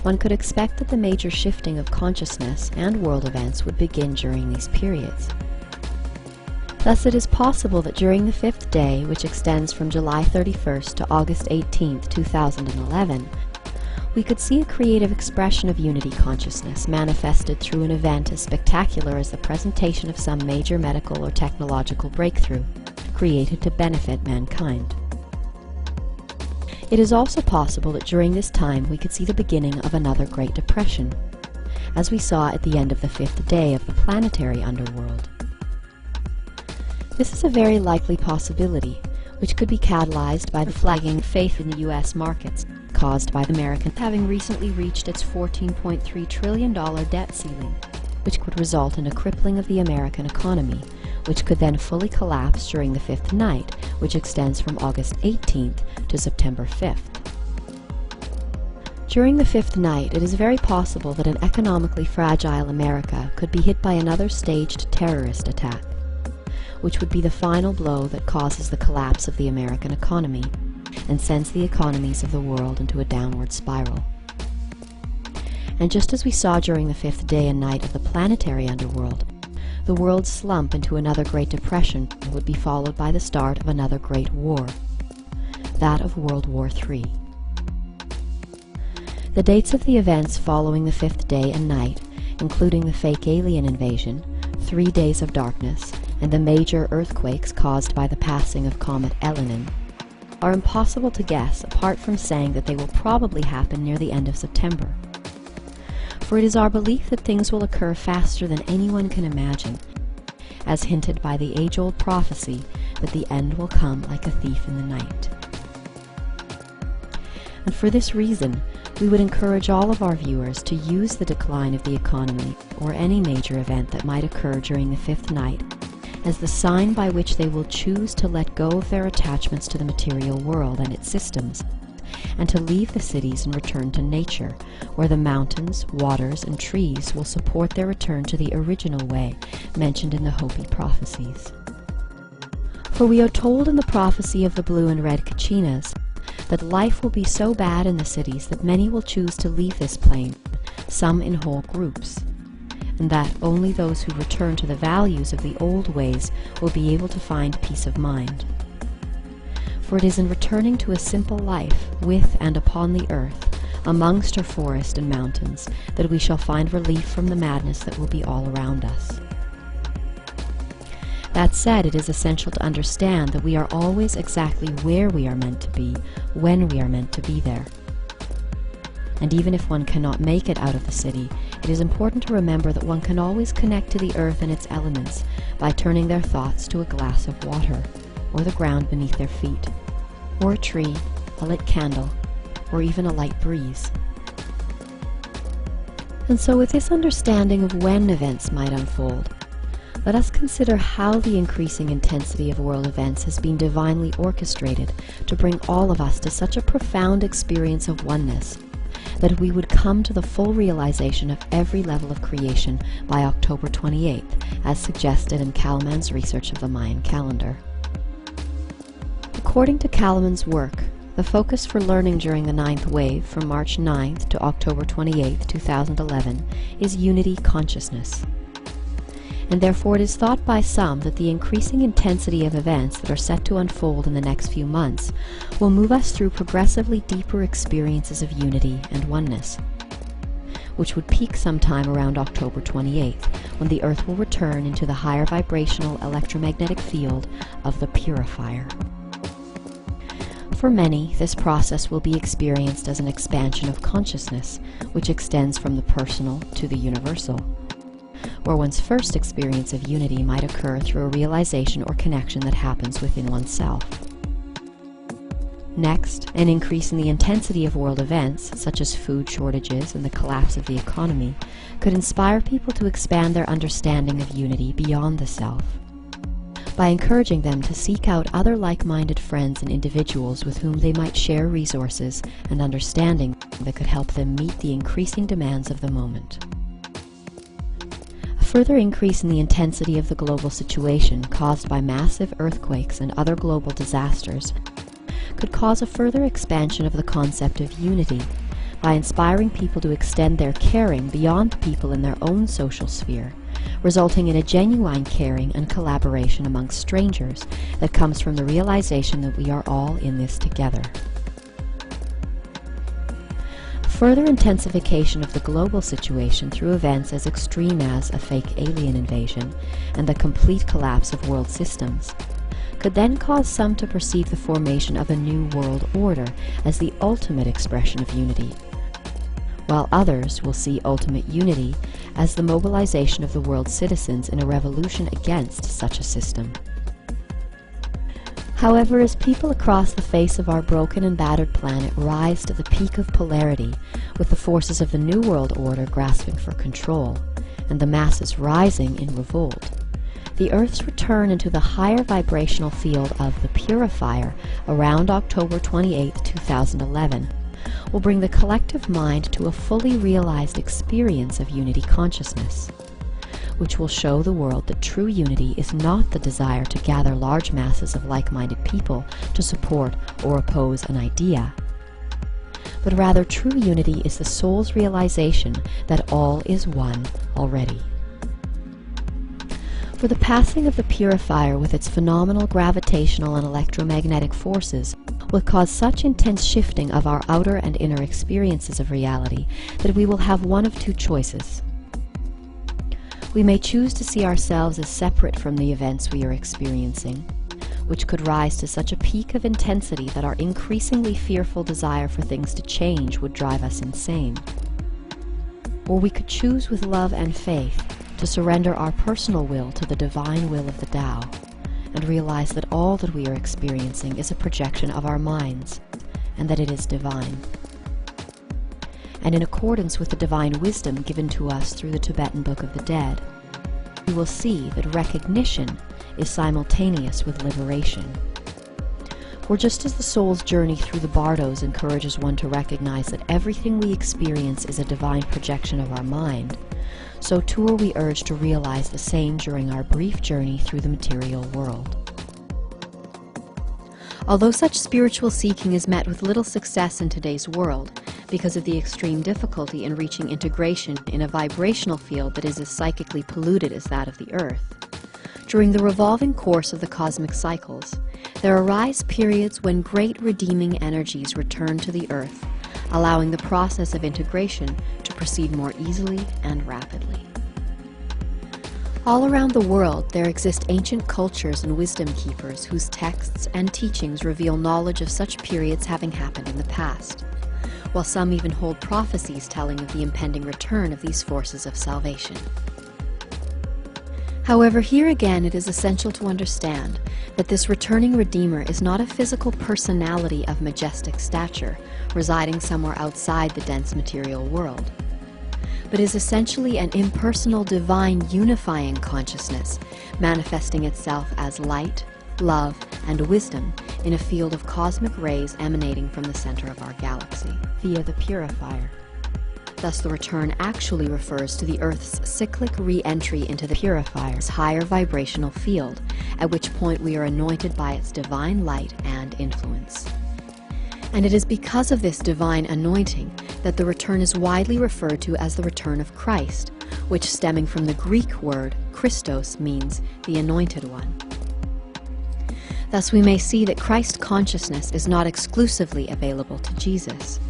one could expect that the major shifting of consciousness and world events would begin during these periods. Thus it is possible that during the fifth day, which extends from July 31st to August 18th, 2011, we could see a creative expression of unity consciousness manifested through an event as spectacular as the presentation of some major medical or technological breakthrough, created to benefit mankind. It is also possible that during this time we could see the beginning of another Great Depression, as we saw at the end of the fifth day of the planetary underworld. This is a very likely possibility, which could be catalyzed by the flagging faith in the U.S. markets, caused by the American having recently reached its $14.3 trillion debt ceiling, which could result in a crippling of the American economy, which could then fully collapse during the fifth night, which extends from August 18th to September 5th. During the fifth night, it is very possible that an economically fragile America could be hit by another staged terrorist attack, which would be the final blow that causes the collapse of the American economy and sends the economies of the world into a downward spiral. And just as we saw during the fifth day and night of the planetary underworld, the world's slump into another Great Depression would be followed by the start of another Great War, that of World War III. The dates of the events following the fifth day and night, including the fake alien invasion, 3 days of darkness, and the major earthquakes caused by the passing of comet Elenin, are impossible to guess apart from saying that they will probably happen near the end of September. For it is our belief that things will occur faster than anyone can imagine, as hinted by the age-old prophecy that the end will come like a thief in the night. And for this reason, we would encourage all of our viewers to use the decline of the economy or any major event that might occur during the fifth night as the sign by which they will choose to let go of their attachments to the material world and its systems, and to leave the cities and return to nature, where the mountains, waters, and trees will support their return to the original way mentioned in the Hopi prophecies. For we are told in the prophecy of the blue and red Kachinas that life will be so bad in the cities that many will choose to leave this plane, some in whole groups, and that only those who return to the values of the old ways will be able to find peace of mind. For it is in returning to a simple life with and upon the earth, amongst her forest and mountains, that we shall find relief from the madness that will be all around us. That said, it is essential to understand that we are always exactly where we are meant to be, when we are meant to be there. And even if one cannot make it out of the city, it is important to remember that one can always connect to the earth and its elements by turning their thoughts to a glass of water, or the ground beneath their feet, or a tree, a lit candle, or even a light breeze. And so with this understanding of when events might unfold, let us consider how the increasing intensity of world events has been divinely orchestrated to bring all of us to such a profound experience of oneness that we would come to the full realization of every level of creation by October 28th, as suggested in Kalaman's research of the Mayan calendar. According to Kalaman's work, the focus for learning during the 9th wave from March 9th to October 28th, 2011 is unity consciousness. And therefore it is thought by some that the increasing intensity of events that are set to unfold in the next few months will move us through progressively deeper experiences of unity and oneness, which would peak sometime around October 28th, when the Earth will return into the higher vibrational electromagnetic field of the purifier. For many, this process will be experienced as an expansion of consciousness, which extends from the personal to the universal, where one's first experience of unity might occur through a realization or connection that happens within oneself. Next, an increase in the intensity of world events, such as food shortages and the collapse of the economy, could inspire people to expand their understanding of unity beyond the self, by encouraging them to seek out other like-minded friends and individuals with whom they might share resources and understanding that could help them meet the increasing demands of the moment. A further increase in the intensity of the global situation caused by massive earthquakes and other global disasters could cause a further expansion of the concept of unity by inspiring people to extend their caring beyond the people in their own social sphere, resulting in a genuine caring and collaboration amongst strangers that comes from the realization that we are all in this together. Further intensification of the global situation through events as extreme as a fake alien invasion and the complete collapse of world systems could then cause some to perceive the formation of a new world order as the ultimate expression of unity, while others will see ultimate unity as the mobilization of the world's citizens in a revolution against such a system. However, as people across the face of our broken and battered planet rise to the peak of polarity, with the forces of the New World Order grasping for control, and the masses rising in revolt, the Earth's return into the higher vibrational field of the purifier around October 28, 2011, will bring the collective mind to a fully realized experience of unity consciousness, which will show the world that true unity is not the desire to gather large masses of like-minded people to support or oppose an idea, but rather true unity is the soul's realization that all is one already. For the passing of the purifier with its phenomenal gravitational and electromagnetic forces will cause such intense shifting of our outer and inner experiences of reality that we will have one of two choices. We may choose to see ourselves as separate from the events we are experiencing, which could rise to such a peak of intensity that our increasingly fearful desire for things to change would drive us insane. Or we could choose with love and faith to surrender our personal will to the divine will of the Tao, and realize that all that we are experiencing is a projection of our minds, and that it is divine. And in accordance with the divine wisdom given to us through the Tibetan Book of the Dead, we will see that recognition is simultaneous with liberation. For just as the soul's journey through the bardos encourages one to recognize that everything we experience is a divine projection of our mind, so too are we urged to realize the same during our brief journey through the material world. Although such spiritual seeking is met with little success in today's world because of the extreme difficulty in reaching integration in a vibrational field that is as psychically polluted as that of the Earth, during the revolving course of the cosmic cycles, there arise periods when great redeeming energies return to the Earth, allowing the process of integration to proceed more easily and rapidly. All around the world there exist ancient cultures and wisdom keepers whose texts and teachings reveal knowledge of such periods having happened in the past, while some even hold prophecies telling of the impending return of these forces of salvation. However, here again it is essential to understand that this returning Redeemer is not a physical personality of majestic stature residing somewhere outside the dense material world, but is essentially an impersonal divine unifying consciousness manifesting itself as light, love, and wisdom in a field of cosmic rays emanating from the center of our galaxy via the purifier. Thus, the return actually refers to the Earth's cyclic re-entry into the purifier's higher vibrational field, at which point we are anointed by its divine light and influence. And it is because of this divine anointing that the return is widely referred to as the return of Christ, which, stemming from the Greek word Christos, means the anointed one. Thus, we may see that Christ consciousness is not exclusively available to Jesus,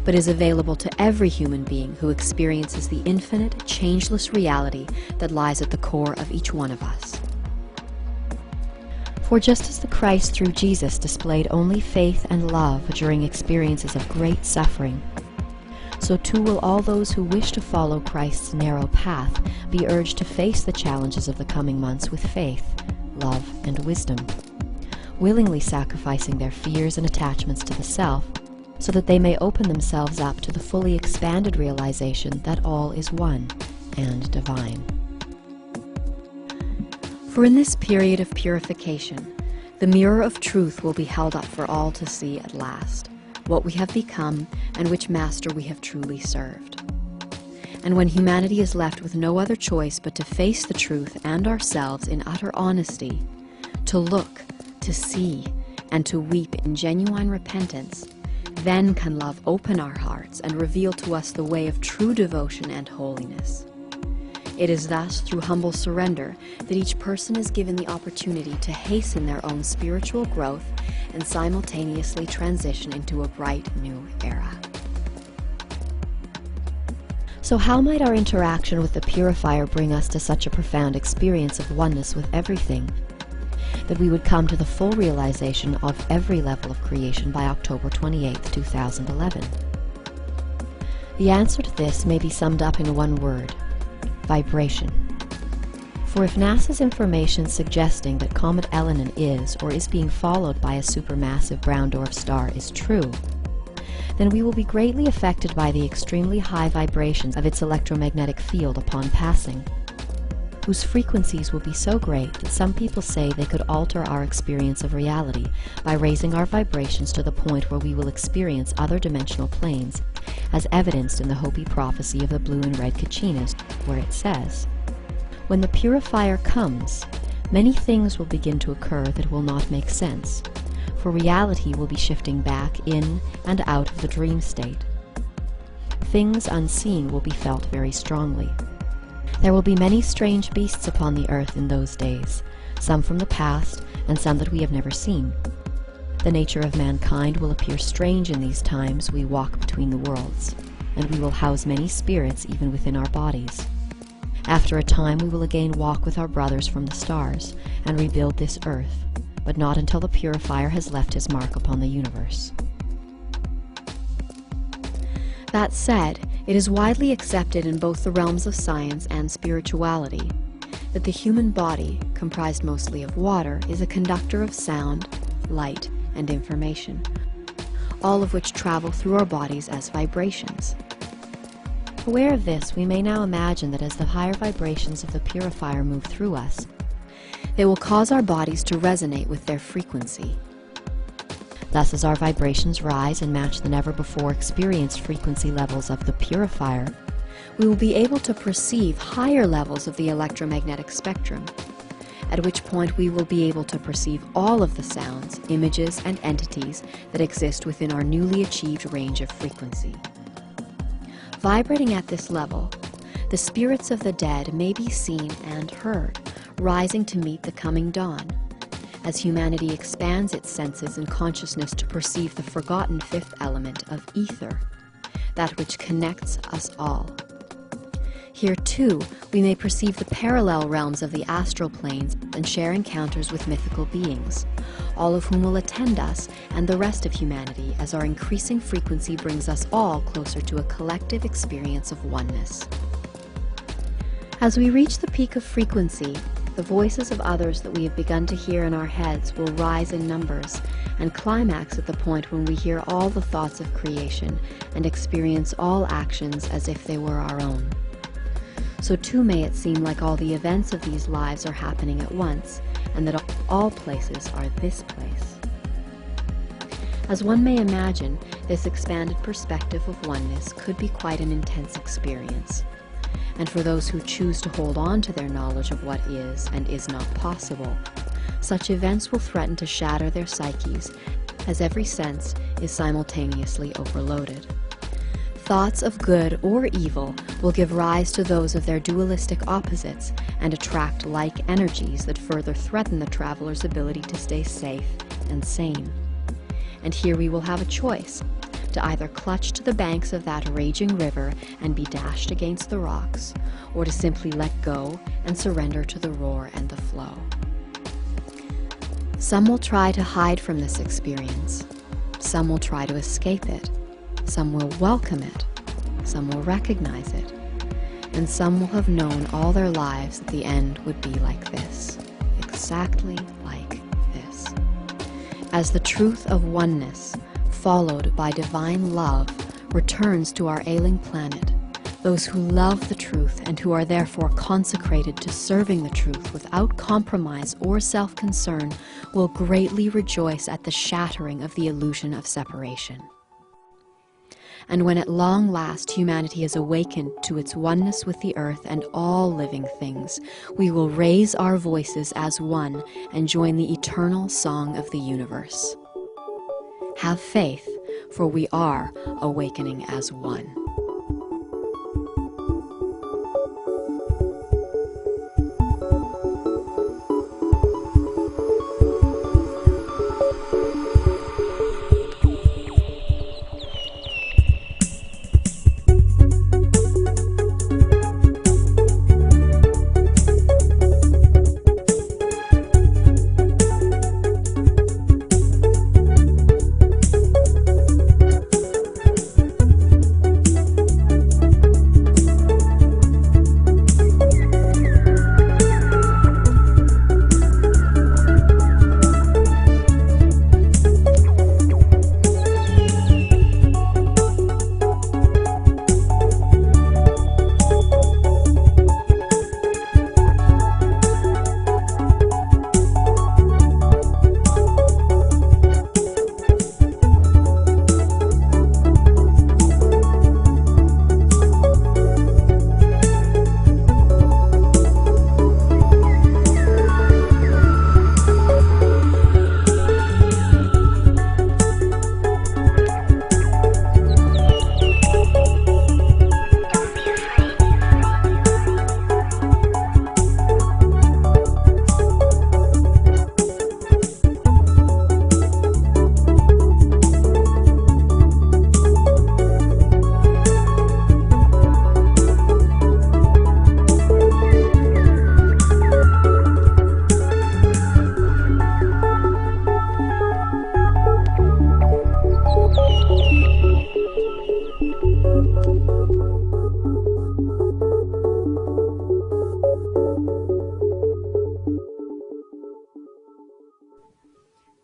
but is available to every human being who experiences the infinite, changeless reality that lies at the core of each one of us. For just as the Christ through Jesus displayed only faith and love during experiences of great suffering, so too will all those who wish to follow Christ's narrow path be urged to face the challenges of the coming months with faith, love, and wisdom, willingly sacrificing their fears and attachments to the self, so that they may open themselves up to the fully expanded realization that all is one and divine. For in this period of purification, the mirror of truth will be held up for all to see at last, what we have become and which master we have truly served. And when humanity is left with no other choice but to face the truth and ourselves in utter honesty, to look, to see, and to weep in genuine repentance, then can love open our hearts and reveal to us the way of true devotion and holiness. It is thus through humble surrender that each person is given the opportunity to hasten their own spiritual growth and simultaneously transition into a bright new era. So how might our interaction with the purifier bring us to such a profound experience of oneness with everything, that we would come to the full realization of every level of creation by October 28, 2011? The answer to this may be summed up in one word: vibration. For if NASA's information suggesting that Comet Elenin is or is being followed by a supermassive brown dwarf star is true, then we will be greatly affected by the extremely high vibrations of its electromagnetic field upon passing, whose frequencies will be so great that some people say they could alter our experience of reality by raising our vibrations to the point where we will experience other dimensional planes, as evidenced in the Hopi prophecy of the blue and red Kachinas, where it says, "When the purifier comes, many things will begin to occur that will not make sense, for reality will be shifting back in and out of the dream state. Things unseen will be felt very strongly. There will be many strange beasts upon the earth in those days, some from the past and some that we have never seen. The nature of mankind will appear strange in these times we walk between the worlds, and we will house many spirits even within our bodies. After a time we will again walk with our brothers from the stars and rebuild this earth, but not until the purifier has left his mark upon the universe. That said, it is widely accepted in both the realms of science and spirituality that the human body, comprised mostly of water, is a conductor of sound, light, and information, all of which travel through our bodies as vibrations. Aware of this, we may now imagine that as the higher vibrations of the purifier move through us, they will cause our bodies to resonate with their frequency. Thus, as our vibrations rise and match the never-before experienced frequency levels of the purifier, we will be able to perceive higher levels of the electromagnetic spectrum, at which point we will be able to perceive all of the sounds, images, and entities that exist within our newly achieved range of frequency. Vibrating at this level, the spirits of the dead may be seen and heard, rising to meet the coming dawn, as humanity expands its senses and consciousness to perceive the forgotten fifth element of ether, that which connects us all. Here, too, we may perceive the parallel realms of the astral planes and share encounters with mythical beings, all of whom will attend us and the rest of humanity as our increasing frequency brings us all closer to a collective experience of oneness. As we reach the peak of frequency, the voices of others that we have begun to hear in our heads will rise in numbers and climax at the point when we hear all the thoughts of creation and experience all actions as if they were our own. So too may it seem like all the events of these lives are happening at once, and that all places are this place. As one may imagine, this expanded perspective of oneness could be quite an intense experience. And for those who choose to hold on to their knowledge of what is and is not possible, such events will threaten to shatter their psyches, as every sense is simultaneously overloaded. Thoughts of good or evil will give rise to those of their dualistic opposites and attract like energies that further threaten the traveler's ability to stay safe and sane. And here we will have a choice, to either clutch to the banks of that raging river and be dashed against the rocks, or to simply let go and surrender to the roar and the flow. Some will try to hide from this experience. Some will try to escape it. Some will welcome it. Some will recognize it. And some will have known all their lives that the end would be like this, exactly like this. As the truth of oneness, followed by divine love, returns to our ailing planet, those who love the truth and who are therefore consecrated to serving the truth without compromise or self-concern will greatly rejoice at the shattering of the illusion of separation. And when at long last humanity is awakened to its oneness with the earth and all living things, we will raise our voices as one and join the eternal song of the universe. Have faith, for we are awakening as one.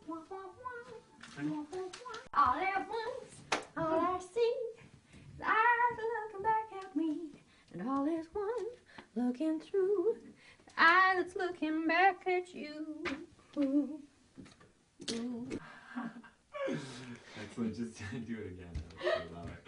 All at once, all I see is eyes looking back at me, and all is one looking through the eye that's looking back at you. Ooh. Ooh. Excellent. Just do it again. I love it.